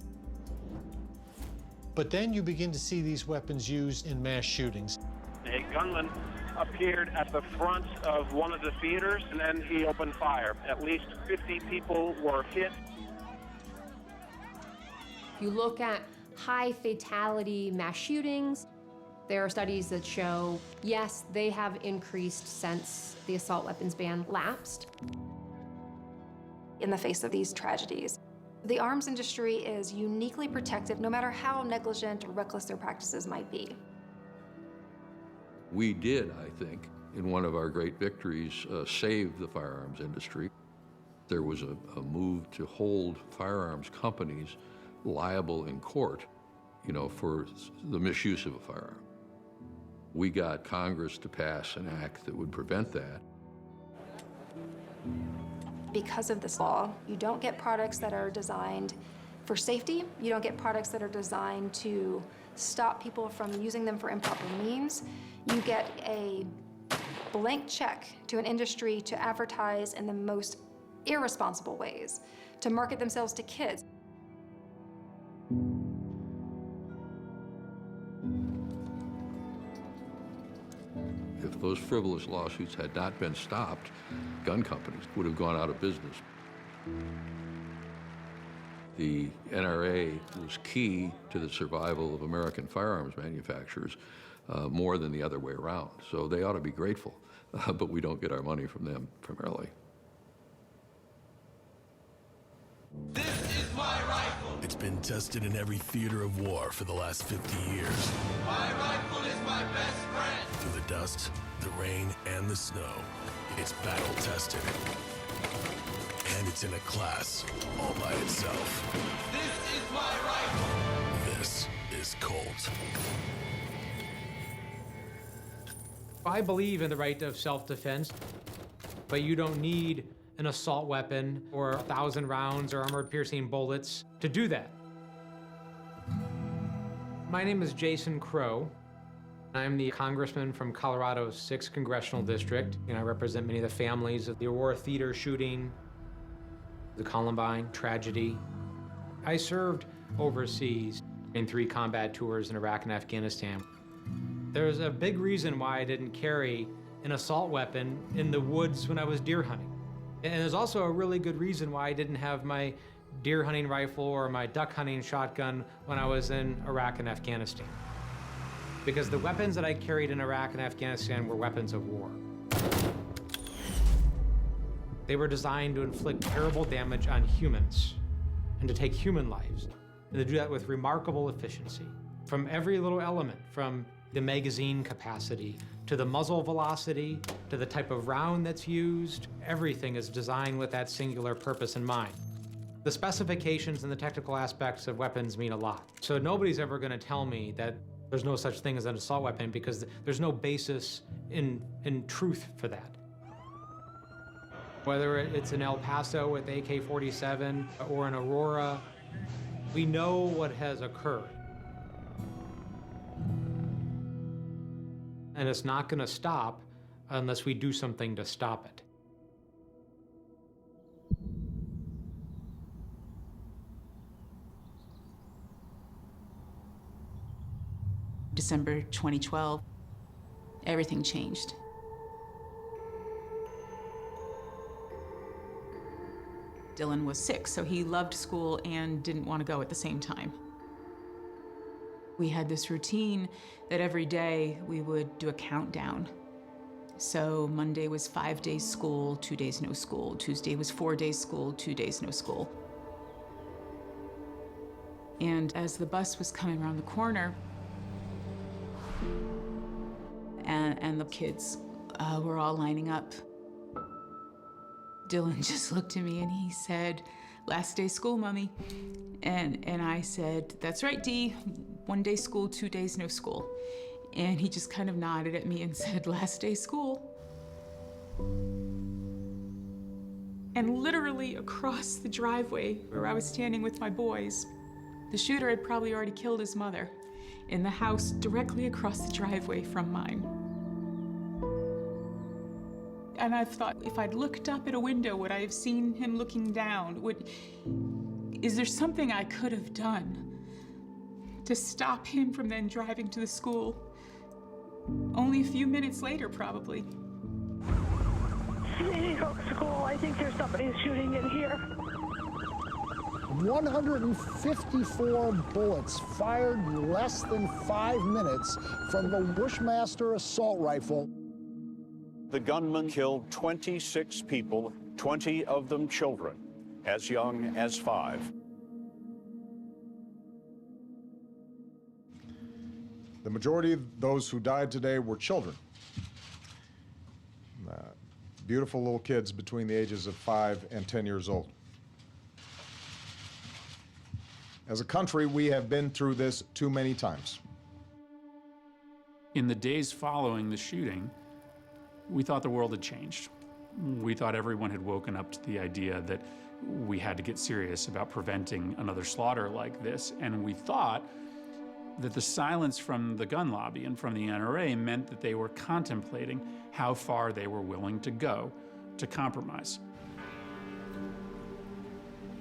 But then you begin to see these weapons used in mass shootings. A gunman appeared at the front of one of the theaters, and then he opened fire. At least 50 people were hit. If you look at high fatality mass shootings, there are studies that show, yes, they have increased since the assault weapons ban lapsed. In the face of these tragedies, the arms industry is uniquely protected no matter how negligent or reckless their practices might be. We did, I think, in one of our great victories, save the firearms industry. There was a move to hold firearms companies liable in court, for the misuse of a firearm. We got Congress to pass an act that would prevent that. Because of this law, you don't get products that are designed for safety. You don't get products that are designed to stop people from using them for improper means. You get a blank check to an industry to advertise in the most irresponsible ways, to market themselves to kids. If those frivolous lawsuits had not been stopped, gun companies would have gone out of business. The NRA was key to the survival of American firearms manufacturers more than the other way around. So they ought to be grateful, but we don't get our money from them primarily. This is my rifle. It's been tested in every theater of war for the last 50 years. My rifle is my best friend. Through the dust, the rain, and the snow, it's battle tested. And it's in a class all by itself. This is my rifle. This is Colt. I believe in the right of self-defense, but you don't need an assault weapon or 1,000 rounds or armor-piercing bullets to do that. My name is Jason Crow. I'm the congressman from Colorado's 6th Congressional District, and I represent many of the families of the Aurora Theater shooting, the Columbine tragedy. I served overseas in 3 combat tours in Iraq and Afghanistan. There's a big reason why I didn't carry an assault weapon in the woods when I was deer hunting. And there's also a really good reason why I didn't have my deer hunting rifle or my duck hunting shotgun when I was in Iraq and Afghanistan. Because the weapons that I carried in Iraq and Afghanistan were weapons of war. They were designed to inflict terrible damage on humans and to take human lives, and to do that with remarkable efficiency. From every little element, from the magazine capacity, to the muzzle velocity, to the type of round that's used, everything is designed with that singular purpose in mind. The specifications and the technical aspects of weapons mean a lot. So nobody's ever gonna tell me that there's no such thing as an assault weapon, because there's no basis in truth for that. Whether it's in El Paso with AK-47 or in Aurora, we know what has occurred. And it's not gonna stop unless we do something to stop it. December 2012, everything changed. Dylan was sick, so he loved school and didn't want to go at the same time. We had this routine that every day we would do a countdown. So Monday was 5 days school, 2 days no school. Tuesday was 4 days school, 2 days no school. And as the bus was coming around the corner, and the kids were all lining up, Dylan just looked at me and he said, "Last day school, Mommy." And I said, "That's right, Dee. 1 day school, 2 days no school." And he just kind of nodded at me and said, "Last day school." And literally across the driveway where I was standing with my boys, the shooter had probably already killed his mother in the house directly across the driveway from mine. And I thought, if I'd looked up at a window, would I have seen him looking down? Is there something I could have done to stop him from then driving to the school? Only a few minutes later, probably. Sandy Hook School, I think there's somebody shooting in here. 154 bullets fired in less than 5 minutes from the Bushmaster assault rifle. The gunman killed 26 people, 20 of them children, as young as 5. The majority of those who died today were children. Beautiful little kids between the ages of 5 and 10 years old. As a country, we have been through this too many times. In the days following the shooting, we thought the world had changed. We thought everyone had woken up to the idea that we had to get serious about preventing another slaughter like this, and we thought that the silence from the gun lobby and from the NRA meant that they were contemplating how far they were willing to go to compromise.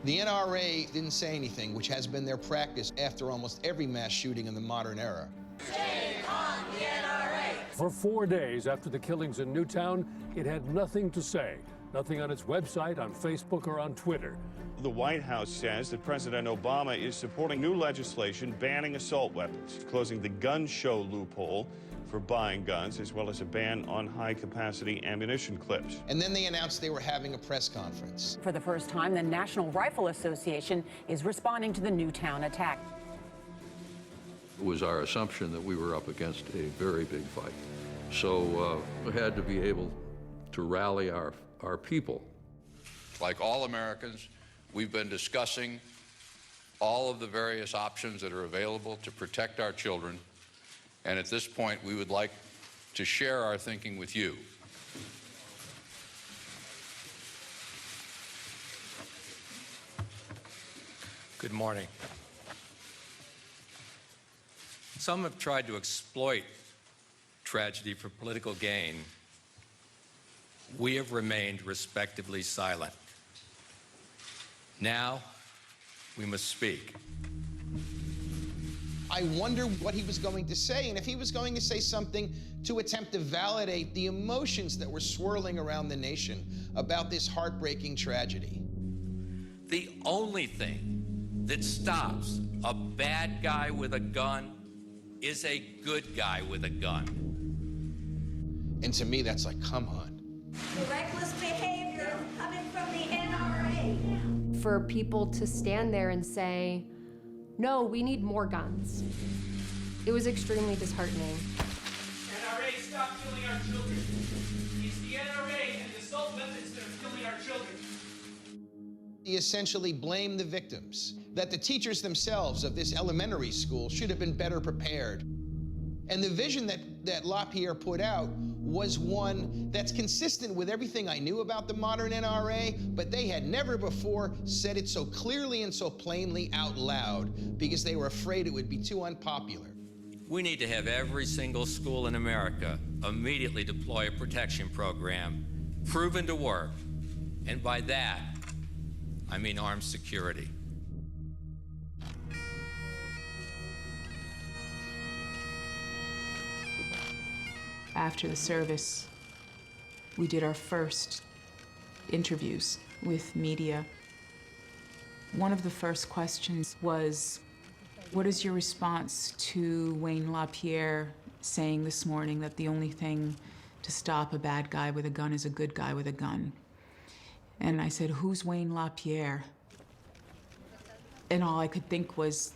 The NRA didn't say anything, which has been their practice after almost every mass shooting in the modern era. Shame on the NRA! For 4 days after the killings in Newtown, it had nothing to say. Nothing on its website, on Facebook, or on Twitter. The White House says that President Obama is supporting new legislation banning assault weapons, closing the gun show loophole for buying guns, as well as a ban on high-capacity ammunition clips. And then they announced they were having a press conference. For the first time, the National Rifle Association is responding to the Newtown attack. It was our assumption that we were up against a very big fight. So we had to be able to rally our people. Like all Americans, we've been discussing all of the various options that are available to protect our children. And at this point, we would like to share our thinking with you. Good morning. Some have tried to exploit tragedy for political gain, we have remained respectively silent. Now, we must speak. I wonder what he was going to say, and if he was going to say something to attempt to validate the emotions that were swirling around the nation about this heartbreaking tragedy. The only thing that stops a bad guy with a gun is a good guy with a gun. And to me, that's like, come on. Reckless behavior coming from the NRA. For people to stand there and say, no, we need more guns, it was extremely disheartening. NRA, stop killing our children. It's the NRA and the assault weapons that are killing our children. He essentially blamed the victims, that the teachers themselves of this elementary school should have been better prepared. And the vision that LaPierre put out was one that's consistent with everything I knew about the modern NRA, but they had never before said it so clearly and so plainly out loud because they were afraid it would be too unpopular. We need to have every single school in America immediately deploy a protection program proven to work. And by that, I mean armed security. After the service, we did our first interviews with media. One of the first questions was, what is your response to Wayne LaPierre saying this morning that the only thing to stop a bad guy with a gun is a good guy with a gun? And I said, who's Wayne LaPierre? And all I could think was,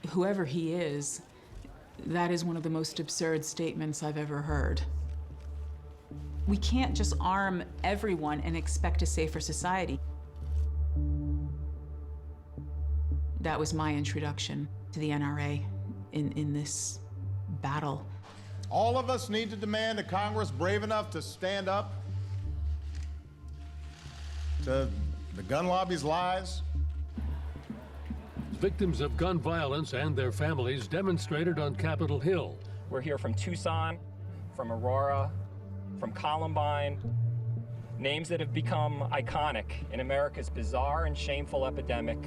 whoever he is, that is one of the most absurd statements I've ever heard. We can't just arm everyone and expect a safer society. That was my introduction to the NRA in this battle. All of us need to demand a Congress brave enough to stand up to the gun lobby's lies. Victims of gun violence and their families demonstrated on Capitol Hill. We're here from Tucson, from Aurora, from Columbine, names that have become iconic in America's bizarre and shameful epidemic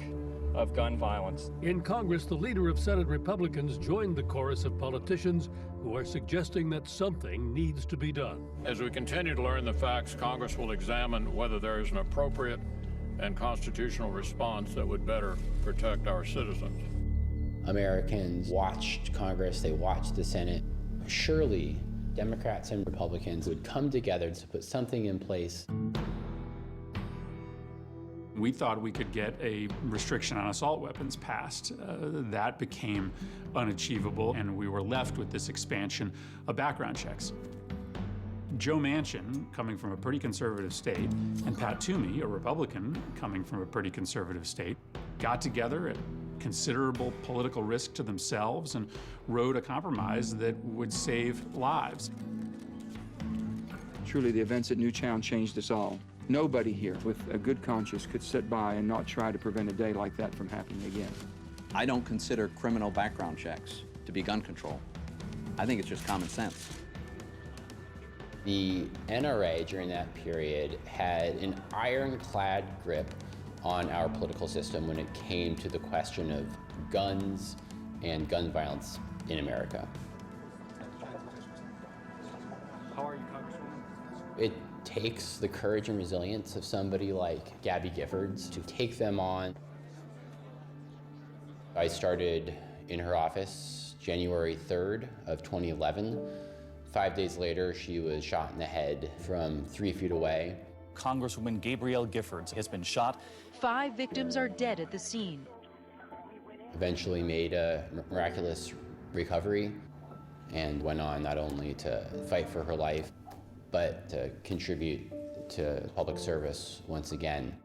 of gun violence. In Congress, the leader of Senate Republicans joined the chorus of politicians who are suggesting that something needs to be done. As we continue to learn the facts, Congress will examine whether there is an appropriate and constitutional response that would better protect our citizens. Americans watched Congress, they watched the Senate. Surely Democrats and Republicans would come together to put something in place. We thought we could get a restriction on assault weapons passed. That became unachievable, and we were left with this expansion of background checks. Joe Manchin, coming from a pretty conservative state, and Pat Toomey, a Republican coming from a pretty conservative state, got together at considerable political risk to themselves and wrote a compromise that would save lives. Truly, the events at Newtown changed us all. Nobody here with a good conscience could sit by and not try to prevent a day like that from happening again. I don't consider criminal background checks to be gun control. I think it's just common sense. The NRA during that period had an ironclad grip on our political system when it came to the question of guns and gun violence in America. How are you, Congresswoman? It takes the courage and resilience of somebody like Gabby Giffords to take them on. I started in her office January 3rd of 2011. 5 days later, she was shot in the head from 3 feet away. Congresswoman Gabrielle Giffords has been shot. 5 victims are dead at the scene. Eventually made a miraculous recovery and went on not only to fight for her life, but to contribute to public service once again.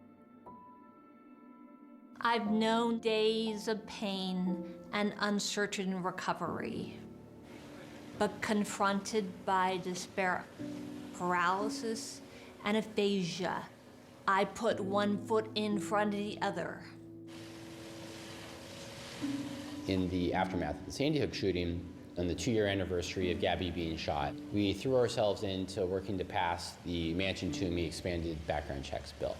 I've known days of pain and uncertain recovery, but confronted by despair, paralysis, and aphasia, I put one foot in front of the other. In the aftermath of the Sandy Hook shooting, On the 2-year anniversary of Gabby being shot, we threw ourselves into working to pass the Manchin-Toomey expanded background checks bill.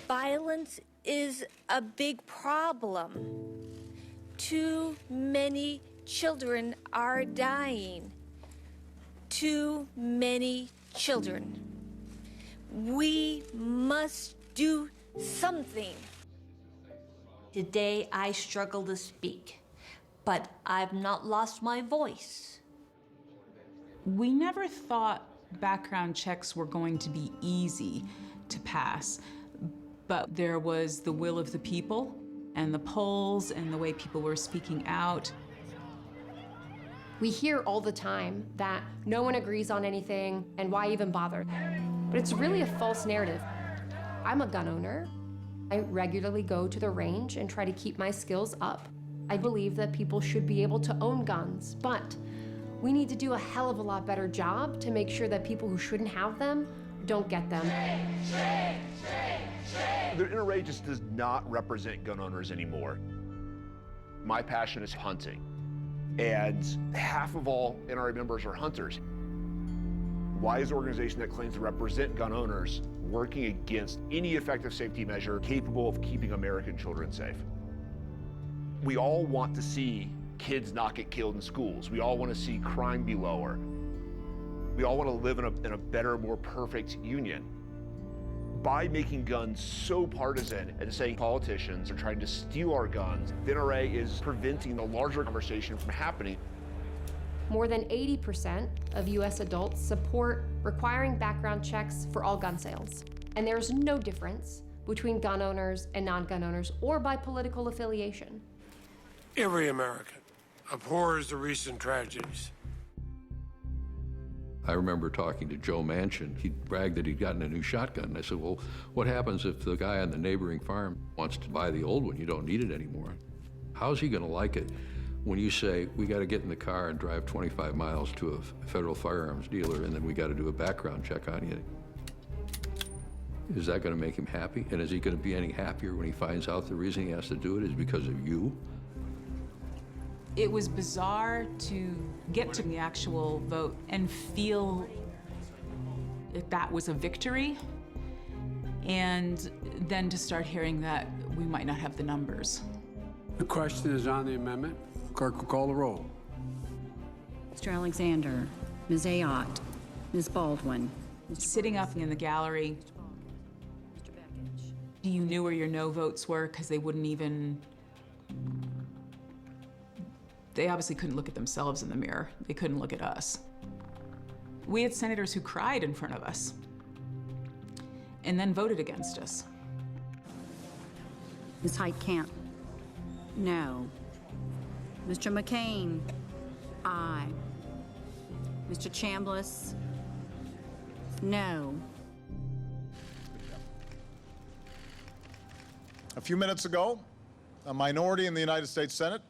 Violence is a big problem. Too many children are dying. Too many children. We must do something. Today I struggle to speak, but I've not lost my voice. We never thought background checks were going to be easy to pass, but there was the will of the people and the polls and the way people were speaking out. We hear all the time that no one agrees on anything and why even bother? But it's really a false narrative. I'm a gun owner. I regularly go to the range and try to keep my skills up. I believe that people should be able to own guns, but we need to do a hell of a lot better job to make sure that people who shouldn't have them don't get them. The NRA just does not represent gun owners anymore. My passion is hunting, and half of all NRA members are hunters. Why is an organization that claims to represent gun owners working against any effective safety measure capable of keeping American children safe? We all want to see kids not get killed in schools. We all want to see crime be lower. We all want to live in a better, more perfect union. By making guns so partisan and saying politicians are trying to steal our guns, the NRA is preventing the larger conversation from happening. More than 80% of US adults support requiring background checks for all gun sales. And there's no difference between gun owners and non-gun owners or by political affiliation. Every American abhors the recent tragedies. I remember talking to Joe Manchin. He bragged that he'd gotten a new shotgun. And I said, well, what happens if the guy on the neighboring farm wants to buy the old one? You don't need it anymore. How's he gonna like it when you say, we gotta get in the car and drive 25 miles to a federal firearms dealer and then we gotta do a background check on you? Is that gonna make him happy? And is he gonna be any happier when he finds out the reason he has to do it is because of you? It was bizarre to get to the actual vote and feel that was a victory, and then to start hearing that we might not have the numbers. The question is on the amendment. Clerk will call the roll. Mr. Alexander, Ms. Ayotte, Ms. Baldwin. Sitting up in the gallery, you knew where your no votes were because they wouldn't even. They obviously couldn't look at themselves in the mirror. They couldn't look at us. We had senators who cried in front of us and then voted against us. Ms. Heitkamp, no. Mr. McCain, aye. Mr. Chambliss, no. A few minutes ago, a minority in the United States Senate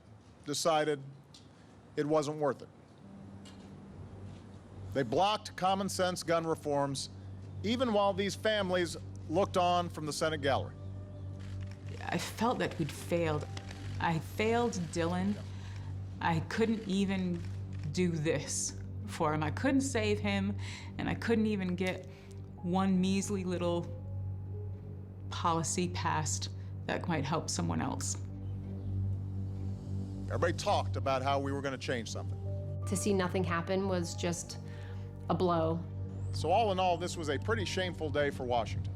decided it wasn't worth it. They blocked common sense gun reforms, even while these families looked on from the Senate gallery. I felt that we'd failed. I failed Dylan. I couldn't even do this for him. I couldn't save him, and I couldn't even get one measly little policy passed that might help someone else. Everybody talked about how we were going to change something. To see nothing happen was just a blow. So all in all, this was a pretty shameful day for Washington.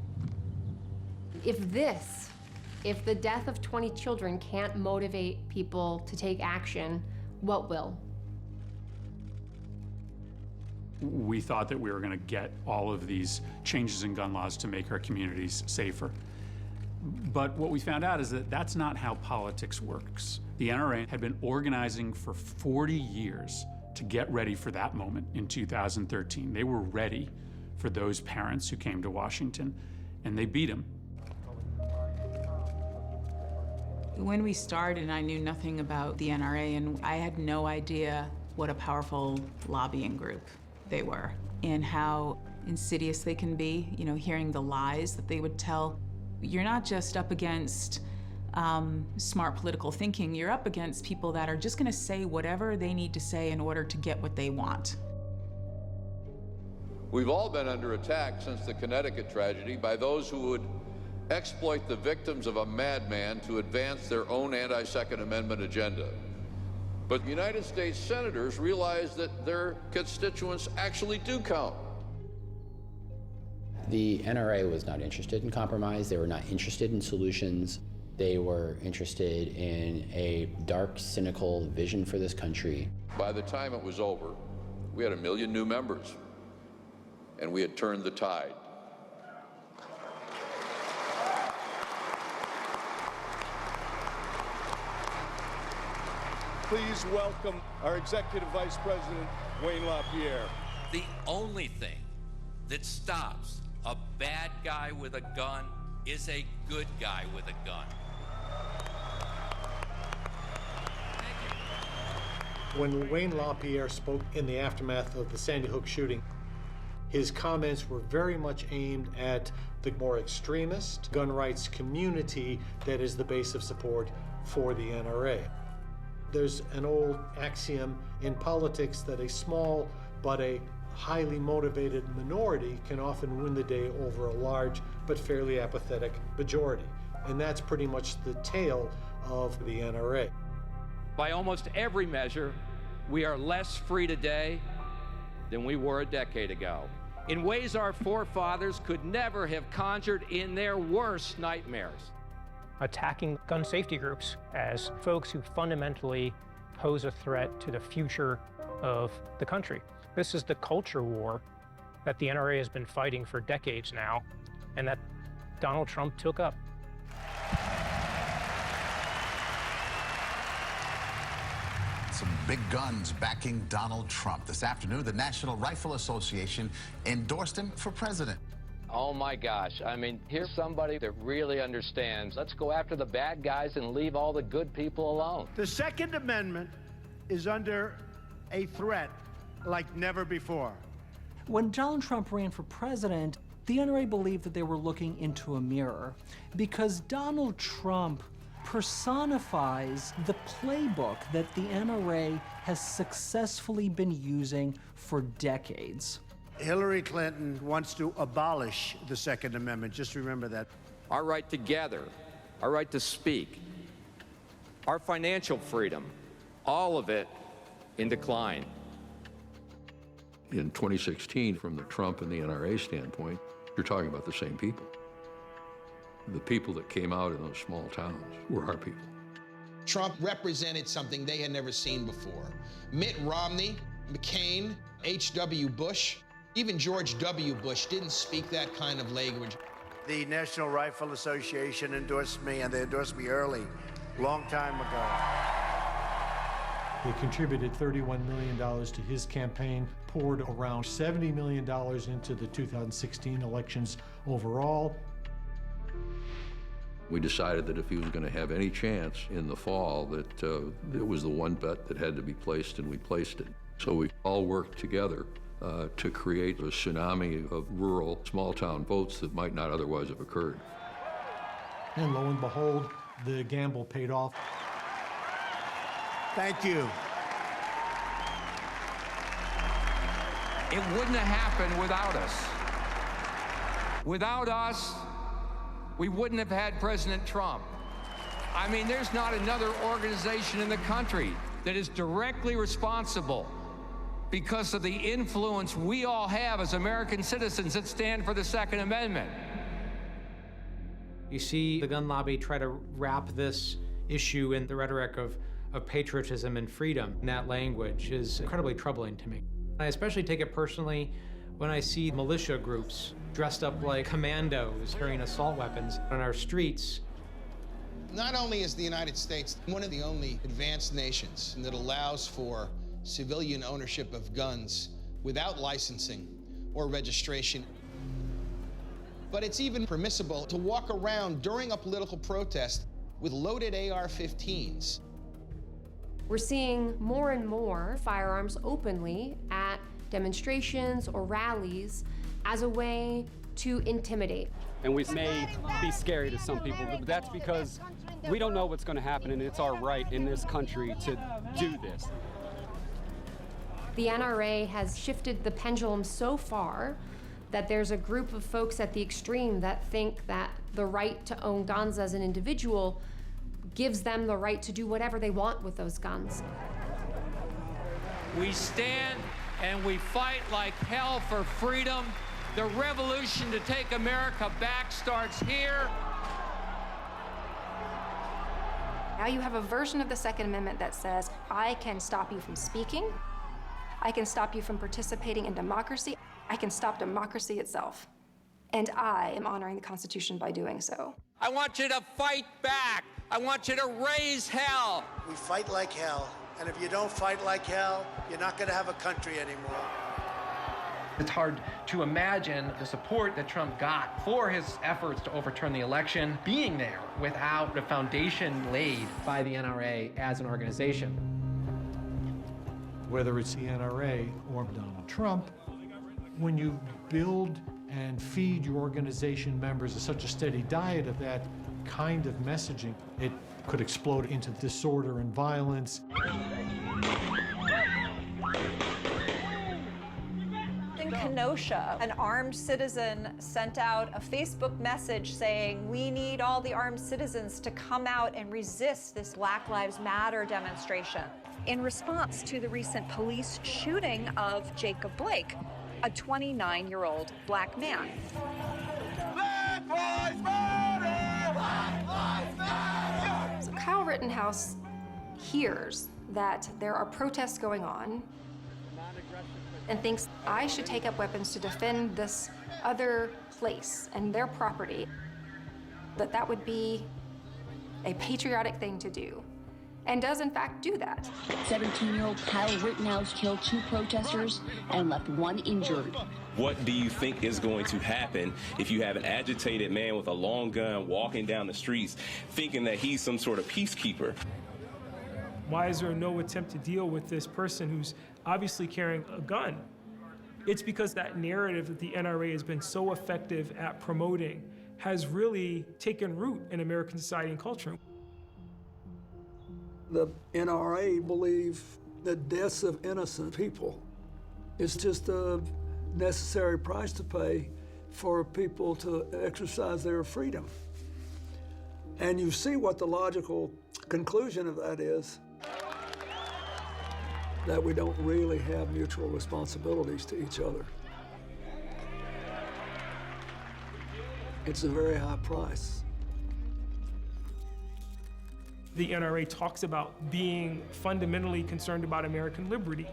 If the death of 20 children can't motivate people to take action, what will? We thought that we were going to get all of these changes in gun laws to make our communities safer. But what we found out is that that's not how politics works. The NRA had been organizing for 40 years to get ready for that moment in 2013. They were ready for those parents who came to Washington, and they beat them. When we started, I knew nothing about the NRA, and I had no idea what a powerful lobbying group they were and how insidious they can be, you know, hearing the lies that they would tell. You're not just up against smart political thinking. You're up against people that are just going to say whatever they need to say in order to get what they want. We've all been under attack since the Connecticut tragedy by those who would exploit the victims of a madman to advance their own anti-Second Amendment agenda. But United States senators realize that their constituents actually do count. The NRA was not interested in compromise. They were not interested in solutions. They were interested in a dark, cynical vision for this country. By the time it was over, we had 1 million new members, and we had turned the tide. Please welcome our Executive Vice President, Wayne LaPierre. The only thing that stops a bad guy with a gun is a good guy with a gun. When Wayne LaPierre spoke in the aftermath of the Sandy Hook shooting, his comments were very much aimed at the more extremist gun rights community that is the base of support for the NRA. There's an old axiom in politics that a small but a highly motivated minority can often win the day over a large but fairly apathetic majority. And that's pretty much the tale of the NRA. By almost every measure, we are less free today than we were a decade ago, in ways our forefathers could never have conjured in their worst nightmares. Attacking gun safety groups as folks who fundamentally pose a threat to the future of the country. This is the culture war that the NRA has been fighting for decades now, and that Donald Trump took up. Some big guns backing Donald Trump. This afternoon, the National Rifle Association endorsed him for president. Oh my gosh, I mean, here's somebody that really understands. Let's go after the bad guys and leave all the good people alone. The Second Amendment is under a threat like never before. When Donald Trump ran for president, the NRA believed that they were looking into a mirror because Donald Trump personifies the playbook that the NRA has successfully been using for decades. Hillary Clinton wants to abolish the Second Amendment. Just remember that. Our right to gather, our right to speak, our financial freedom, all of it in decline. In 2016, from the Trump and the NRA standpoint, you're talking about the same people. The people that came out in those small towns were our people. Trump represented something they had never seen before. Mitt Romney, McCain, H.W. Bush, even George W. Bush didn't speak that kind of language. The National Rifle Association endorsed me, and they endorsed me early, long time ago. They contributed $31 million to his campaign, poured around $70 million into the 2016 elections overall. We decided that if he was going to have any chance in the fall, that it was the one bet that had to be placed, and we placed it. So we all worked together to create a tsunami of rural, small-town votes that might not otherwise have occurred. And lo and behold, the gamble paid off. Thank you. It wouldn't have happened without us. Without us, we wouldn't have had President Trump. I mean, there's not another organization in the country that is directly responsible because of the influence we all have as American citizens that stand for the Second Amendment. You see the gun lobby try to wrap this issue in the rhetoric of patriotism and freedom. And that language is incredibly troubling to me. I especially take it personally when I see militia groups dressed up like commandos carrying assault weapons on our streets. Not only is the United States one of the only advanced nations that allows for civilian ownership of guns without licensing or registration, but it's even permissible to walk around during a political protest with loaded AR-15s. We're seeing more and more firearms openly at demonstrations or rallies as a way to intimidate. And we may be scary to some people, but that's because we don't know what's going to happen, and it's our right in this country to do this. The NRA has shifted the pendulum so far that there's a group of folks at the extreme that think that the right to own guns as an individual gives them the right to do whatever they want with those guns. We stand and we fight like hell for freedom. The revolution to take America back starts here. Now you have a version of the Second Amendment that says, I can stop you from speaking, I can stop you from participating in democracy, I can stop democracy itself. And I am honoring the Constitution by doing so. I want you to fight back. I want you to raise hell. We fight like hell, and if you don't fight like hell, you're not going to have a country anymore. It's hard to imagine the support that Trump got for his efforts to overturn the election being there without a foundation laid by the NRA as an organization. Whether it's the NRA or Donald Trump, when you build and feed your organization members such a steady diet of that kind of messaging, it could explode into disorder and violence. In Kenosha, an armed citizen sent out a Facebook message saying, we need all the armed citizens to come out and resist this Black Lives Matter demonstration. In response to the recent police shooting of Jacob Blake, a 29-year-old black man. Black Lives Matter! Black Lives Matter! So Kyle Rittenhouse hears that there are protests going on and thinks, I should take up weapons to defend this other place and their property, that would be a patriotic thing to do, and does in fact do that. 17-year-old Kyle Rittenhouse killed 2 protesters and left 1 injured. What do you think is going to happen if you have an agitated man with a long gun walking down the streets thinking that he's some sort of peacekeeper? Why is there no attempt to deal with this person who's obviously carrying a gun? It's because that narrative that the NRA has been so effective at promoting has really taken root in American society and culture. The NRA believe that deaths of innocent people is just a necessary price to pay for people to exercise their freedom. And you see what the logical conclusion of that is, that we don't really have mutual responsibilities to each other. It's a very high price. The NRA talks about being fundamentally concerned about American liberty.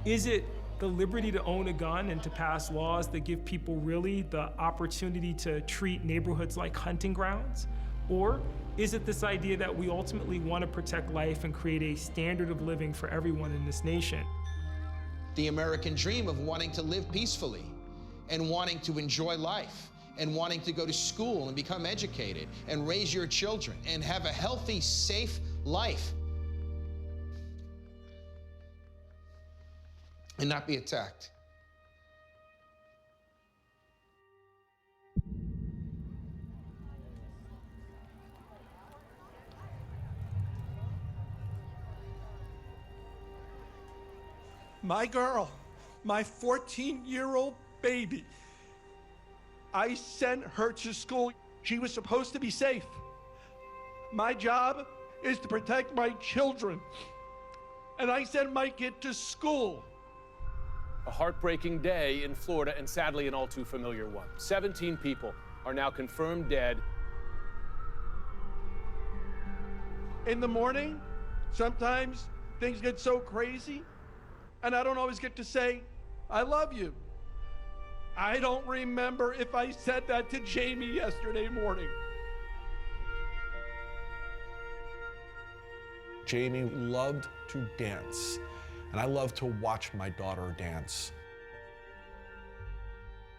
Is it the liberty to own a gun and to pass laws that give people really the opportunity to treat neighborhoods like hunting grounds? Or is it this idea that we ultimately want to protect life and create a standard of living for everyone in this nation? The American dream of wanting to live peacefully and wanting to enjoy life and wanting to go to school and become educated and raise your children and have a healthy, safe life and not be attacked. My girl, my 14-year-old baby, I sent her to school. She was supposed to be safe. My job is to protect my children. And I sent my kid to school. A heartbreaking day in Florida, and sadly an all too familiar one. 17 people are now confirmed dead. In the morning, sometimes things get so crazy, and I don't always get to say, I love you. I don't remember if I said that to Jamie yesterday morning. Jamie loved to dance, and I love to watch my daughter dance.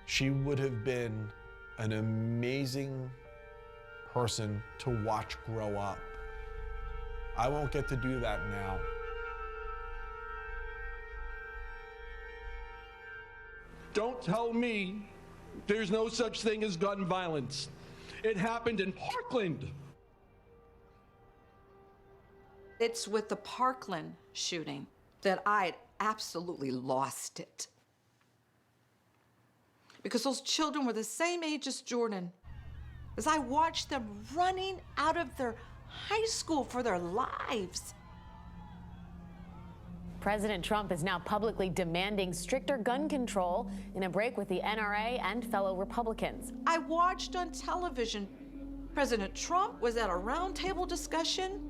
She would have been an amazing person to watch grow up. I won't get to do that now. Don't tell me There's no such thing as gun violence. It happened in Parkland. It's with the Parkland shooting that I absolutely lost it. Because those children were the same age as Jordan. As I watched them running out of their high school for their lives. President Trump is now publicly demanding stricter gun control in a break with the NRA and fellow Republicans. I watched on television. President Trump was at a roundtable discussion.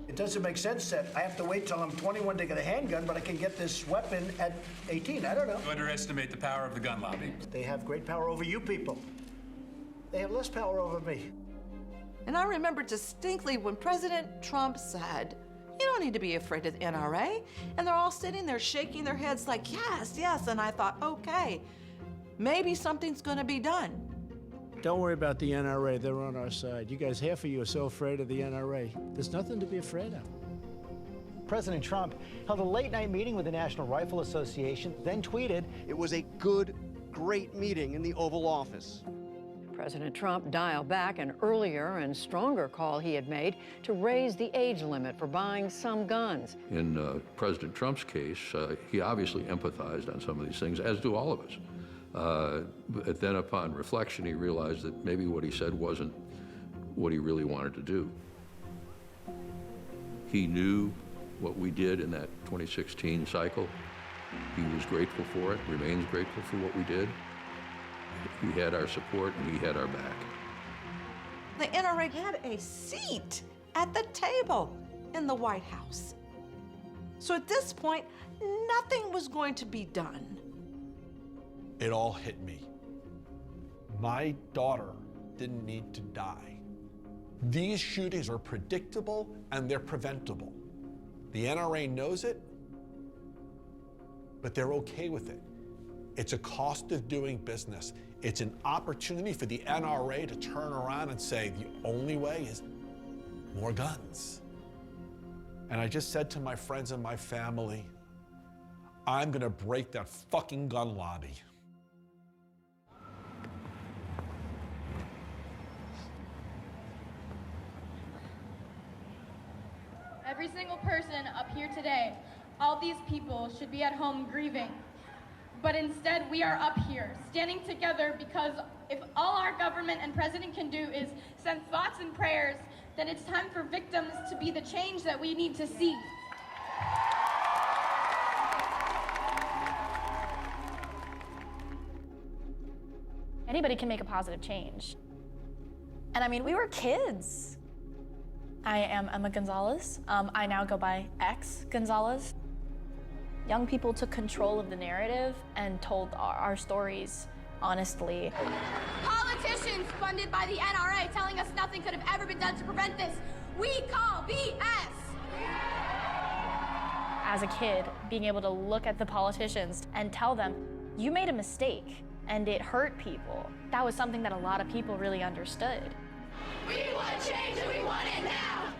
It doesn't make sense that I have to wait till I'm 21 to get a handgun, but I can get this weapon at 18. I don't know. You underestimate the power of the gun lobby. They have great power over you people. They have less power over me. And I remember distinctly when President Trump said, "You don't need to be afraid of the NRA." And they're all sitting there shaking their heads like, yes, yes. And I thought, okay, maybe something's gonna be done. Don't worry about the NRA. They're on our side. You guys, half of you are so afraid of the NRA. There's nothing to be afraid of. President Trump held a late-night meeting with the National Rifle Association, then tweeted, "It was a good, great meeting in the Oval Office." President Trump dialed back an earlier and stronger call he had made to raise the age limit for buying some guns. In President Trump's case, he obviously empathized on some of these things, as do all of us. But then upon reflection, he realized that maybe what he said wasn't what he really wanted to do. He knew what we did in that 2016 cycle. He was grateful for it, remains grateful for what we did. He had our support and he had our back. The NRA had a seat at the table in the White House. So at this point, nothing was going to be done. It all hit me. My daughter didn't need to die. These shootings are predictable and they're preventable. The NRA knows it, but they're okay with it. It's a cost of doing business. It's an opportunity for the NRA to turn around and say, the only way is more guns. And I just said to my friends and my family, I'm gonna break that fucking gun lobby. Every single person up here today, all these people should be at home grieving. But instead, we are up here, standing together because if all our government and president can do is send thoughts and prayers, then it's time for victims to be the change that we need to see. Anybody can make a positive change. And I mean, we were kids. I am Emma Gonzalez. I now go by X Gonzalez. Young people took control of the narrative and told our stories honestly. Politicians funded by the NRA telling us nothing could have ever been done to prevent this. We call BS. As a kid, being able to look at the politicians and tell them, you made a mistake and it hurt people. That was something that a lot of people really understood. We want change and we want it now.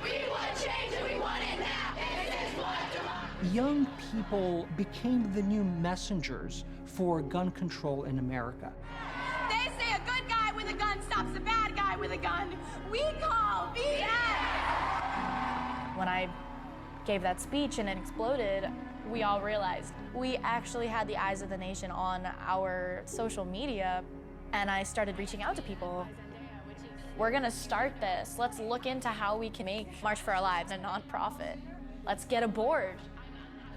We want change and we want it now. This is what democracy. Young people became the new messengers for gun control in America. They say a good guy with a gun stops a bad guy with a gun. We call BS. When I gave that speech and it exploded, we all realized we actually had the eyes of the nation on our social media, and I started reaching out to people. We're gonna start this. Let's look into how we can make March for Our Lives a nonprofit. Let's get a board.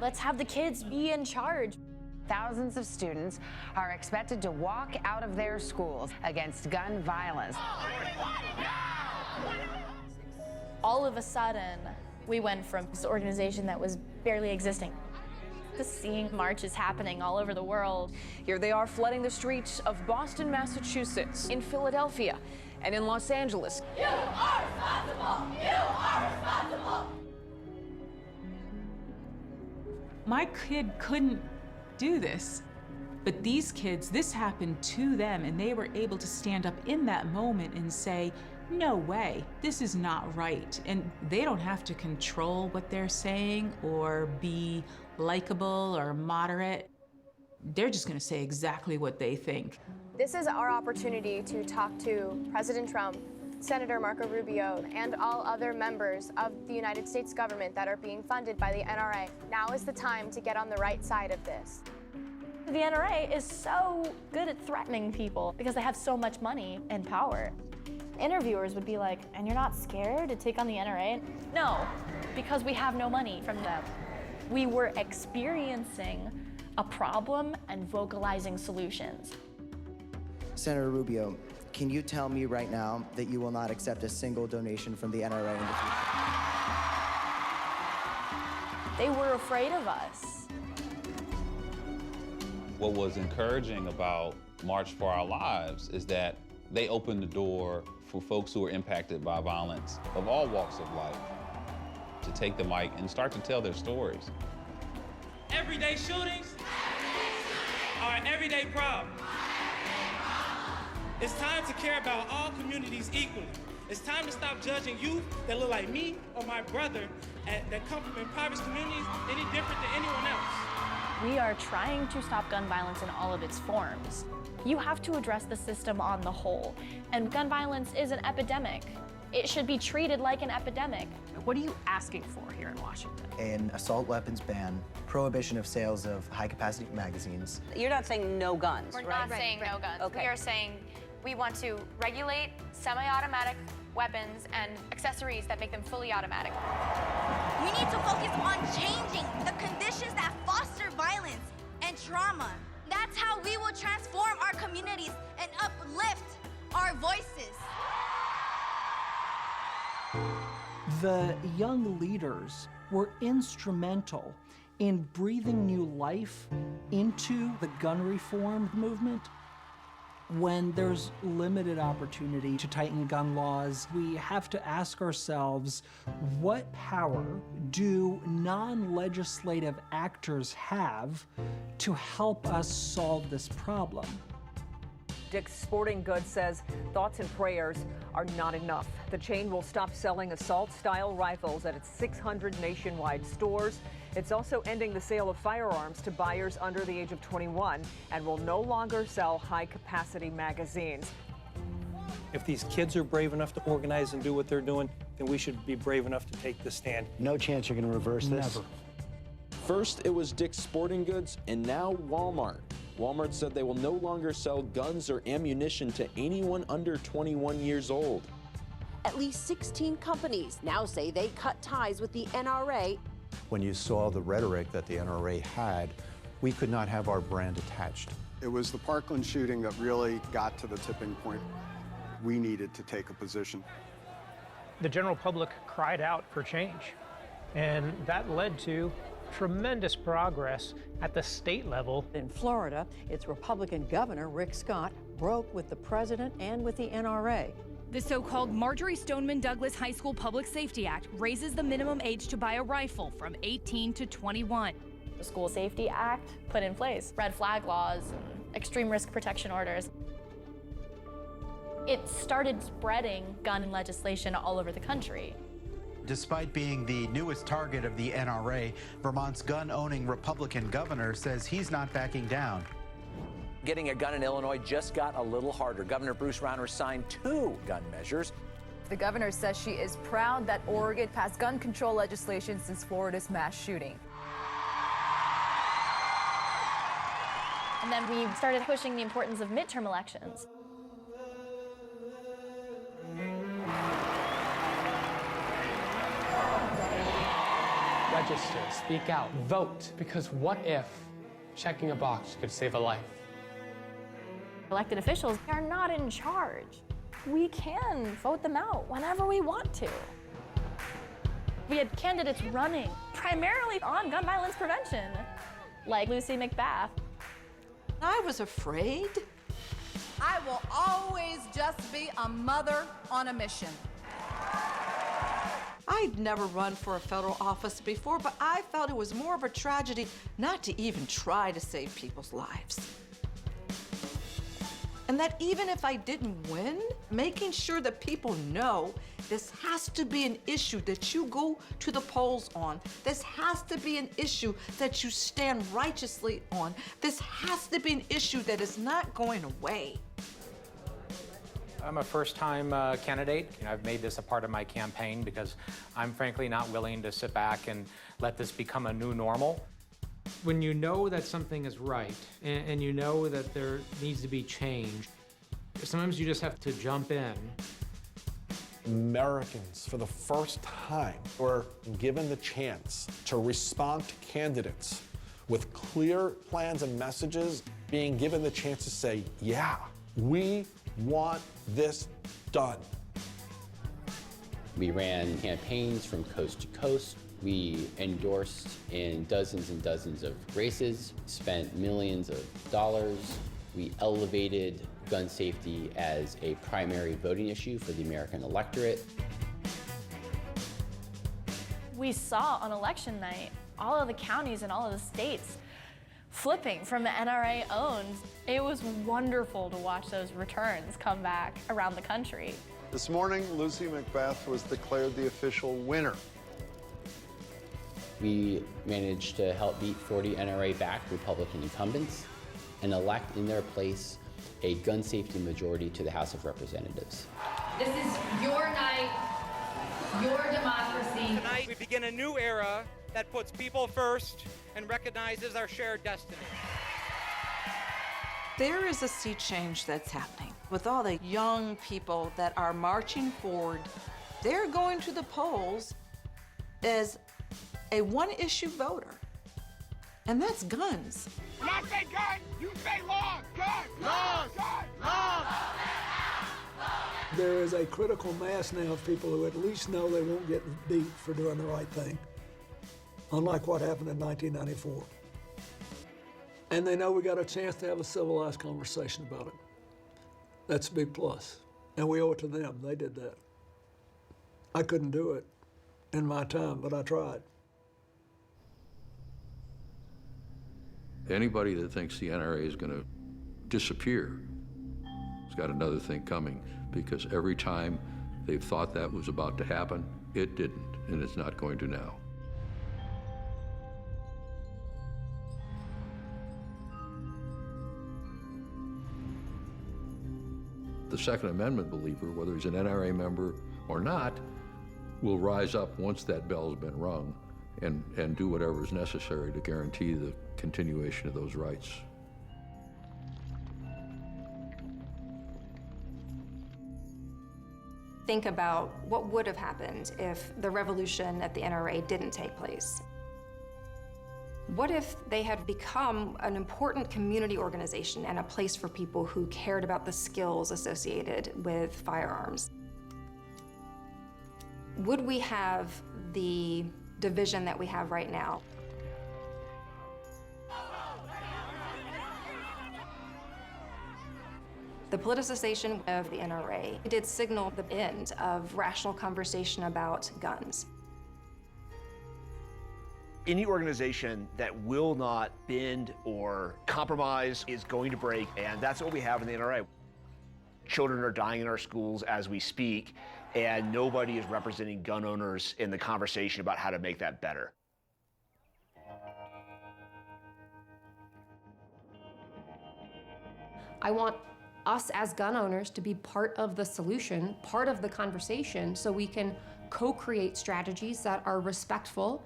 Let's have the kids be in charge. Thousands of students are expected to walk out of their schools against gun violence. All of a sudden, we went from this organization that was barely existing to seeing marches happening all over the world. Here they are flooding the streets of Boston, Massachusetts, in Philadelphia, and in Los Angeles. You are responsible! You are responsible! My kid couldn't do this, but these kids, this happened to them, and they were able to stand up in that moment and say, no way, this is not right. And they don't have to control what they're saying or be likable or moderate. They're just gonna say exactly what they think. This is our opportunity to talk to President Trump, Senator Marco Rubio, and all other members of the United States government that are being funded by the NRA. Now is the time to get on the right side of this. The NRA is so good at threatening people because they have so much money and power. Interviewers would be like, and you're not scared to take on the NRA? No, because we have no money from them. We were experiencing a problem and vocalizing solutions. Senator Rubio, can you tell me right now that you will not accept a single donation from the NRA in the future? They were afraid of us. What was encouraging about March for Our Lives is that they opened the door for folks who are impacted by violence of all walks of life to take the mic and start to tell their stories. Everyday shootings are an everyday problem. It's time to care about all communities equally. It's time to stop judging youth that look like me or my brother that come from impoverished communities any different than anyone else. We are trying to stop gun violence in all of its forms. You have to address the system on the whole. And gun violence is an epidemic. It should be treated like an epidemic. What are you asking for here in Washington? An assault weapons ban, prohibition of sales of high-capacity magazines. You're not saying no guns, We're right? not saying no guns. Okay. We are saying we want to regulate semi-automatic weapons and accessories that make them fully automatic. We need to focus on changing the conditions that foster violence and trauma. That's how we will transform our communities and uplift our voices. The young leaders were instrumental in breathing new life into the gun reform movement. When there's limited opportunity to tighten gun laws, we have to ask ourselves, what power do non-legislative actors have to help us solve this problem? Dick's Sporting Goods says thoughts and prayers are not enough. The chain will stop selling assault-style rifles at its 600 nationwide stores. It's also ending the sale of firearms to buyers under the age of 21 and will no longer sell high-capacity magazines. If these kids are brave enough to organize and do what they're doing, then we should be brave enough to take the stand. No chance you're going to reverse this? Never. First, it was Dick's Sporting Goods, and now Walmart. Walmart said they will no longer sell guns or ammunition to anyone under 21 years old. At least 16 companies now say they cut ties with the NRA. When you saw the rhetoric that the NRA had, we could not have our brand attached. It was the Parkland shooting that really got to the tipping point. We needed to take a position. The general public cried out for change, and that led to tremendous progress at the state level. In Florida, its Republican governor, Rick Scott, broke with the president and with the NRA. The so-called Marjorie Stoneman Douglas High School Public Safety Act raises the minimum age to buy a rifle from 18 to 21. The School Safety Act put in place red flag laws and extreme risk protection orders. It started spreading gun legislation all over the country. Despite being the newest target of the NRA, Vermont's gun-owning Republican governor says he's not backing down. Getting a gun in Illinois just got a little harder. Governor Bruce Rauner signed 2 gun measures. The governor says she is proud that Oregon passed gun control legislation since Florida's mass shooting. And then we started pushing the importance of midterm elections. Register, speak out, vote, because what if checking a box could save a life? Elected officials are not in charge. We can vote them out whenever we want to. We had candidates running primarily on gun violence prevention, like Lucy McBath. I was afraid. I will always just be a mother on a mission. I'd never run for a federal office before, but I felt it was more of a tragedy not to even try to save people's lives. And that even if I didn't win, making sure that people know This has to be an issue that you go to the polls on. This has to be an issue that you stand righteously on. This has to be an issue that is not going away. I'm a first-time candidate. I've made this a part of my campaign because I'm frankly not willing to sit back and let this become a new normal. When you know that something is right and you know that there needs to be change, sometimes you just have to jump in. Americans, for the first time, were given the chance to respond to candidates with clear plans and messages, being given the chance to say, yeah, we want this done. We ran campaigns from coast to coast. We endorsed in dozens and dozens of races, spent millions of dollars. We elevated gun safety as a primary voting issue for the American electorate. We saw on election night all of the counties and all of the states flipping from the NRA owned. It was wonderful to watch those returns come back around the country. This morning, Lucy McBeth was declared the official winner. We managed to help beat 40 NRA-backed Republican incumbents and elect in their place a gun safety majority to the House of Representatives. This is your night, your democracy. Tonight, we begin a new era that puts people first and recognizes our shared destiny. There is a sea change that's happening with all the young people that are marching forward. They're going to the polls as a one-issue voter, and that's guns. When I say gun, you say law. Gun, laws, gun, laws. There is a critical mass now of people who at least know they won't get beat for doing the right thing, unlike what happened in 1994. And they know we got a chance to have a civilized conversation about it. That's a big plus, and we owe it to them. They did that. I couldn't do it in my time, but I tried. Anybody that thinks the NRA is going to disappear has got another thing coming, because every time they've thought that was about to happen, it didn't, and it's not going to now. The Second Amendment believer, whether he's an NRA member or not, will rise up once that bell's been rung and do whatever is necessary to guarantee the continuation of those rights. Think about what would have happened if the revolution at the NRA didn't take place. What if they had become an important community organization and a place for people who cared about the skills associated with firearms? Would we have the division that we have right now? The politicization of the NRA did signal the end of rational conversation about guns. Any organization that will not bend or compromise is going to break, and that's what we have in the NRA. Children are dying in our schools as we speak, and nobody is representing gun owners in the conversation about how to make that better. I want us as gun owners to be part of the solution, part of the conversation, so we can co-create strategies that are respectful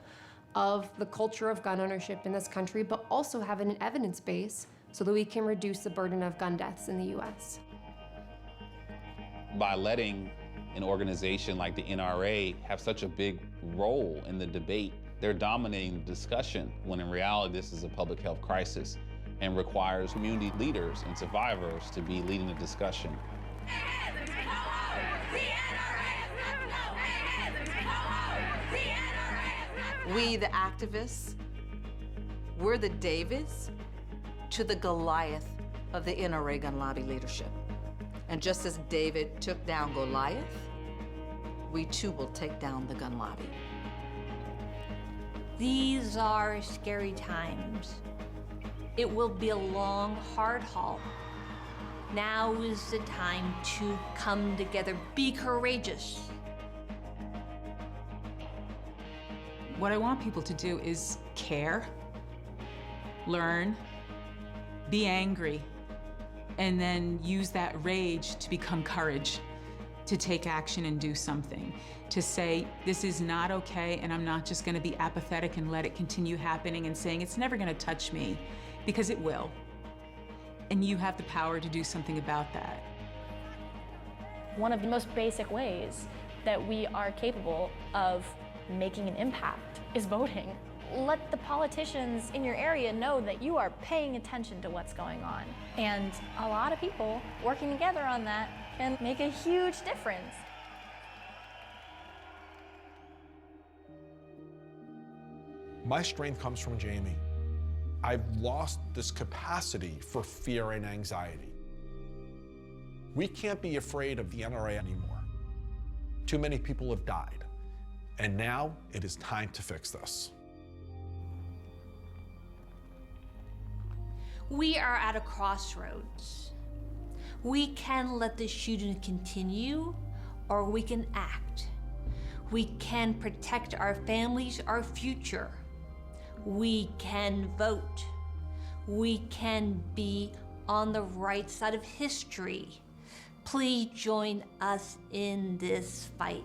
of the culture of gun ownership in this country, but also have an evidence base so that we can reduce the burden of gun deaths in the U.S. By letting an organization like the NRA have such a big role in the debate, they're dominating the discussion, when in reality this is a public health crisis and requires community leaders and survivors to be leading the discussion. We, the activists, we're the Davids to the Goliath of the NRA gun lobby leadership. And just as David took down Goliath, we too will take down the gun lobby. These are scary times. It will be a long, hard haul. Now is the time to come together. Be courageous. What I want people to do is care, learn, be angry, and then use that rage to become courage, to take action and do something, to say, this is not okay, and I'm not just gonna be apathetic and let it continue happening and saying, it's never gonna touch me, because it will. And you have the power to do something about that. One of the most basic ways that we are capable of making an impact is voting. Let the politicians in your area know that you are paying attention to what's going on. And a lot of people working together on that can make a huge difference. My strength comes from Jamie. I've lost this capacity for fear and anxiety. We can't be afraid of the NRA anymore. Too many people have died, and now it is time to fix this. We are at a crossroads. We can let the shooting continue, or we can act. We can protect our families, our future. We can vote. We can be on the right side of history. Please join us in this fight.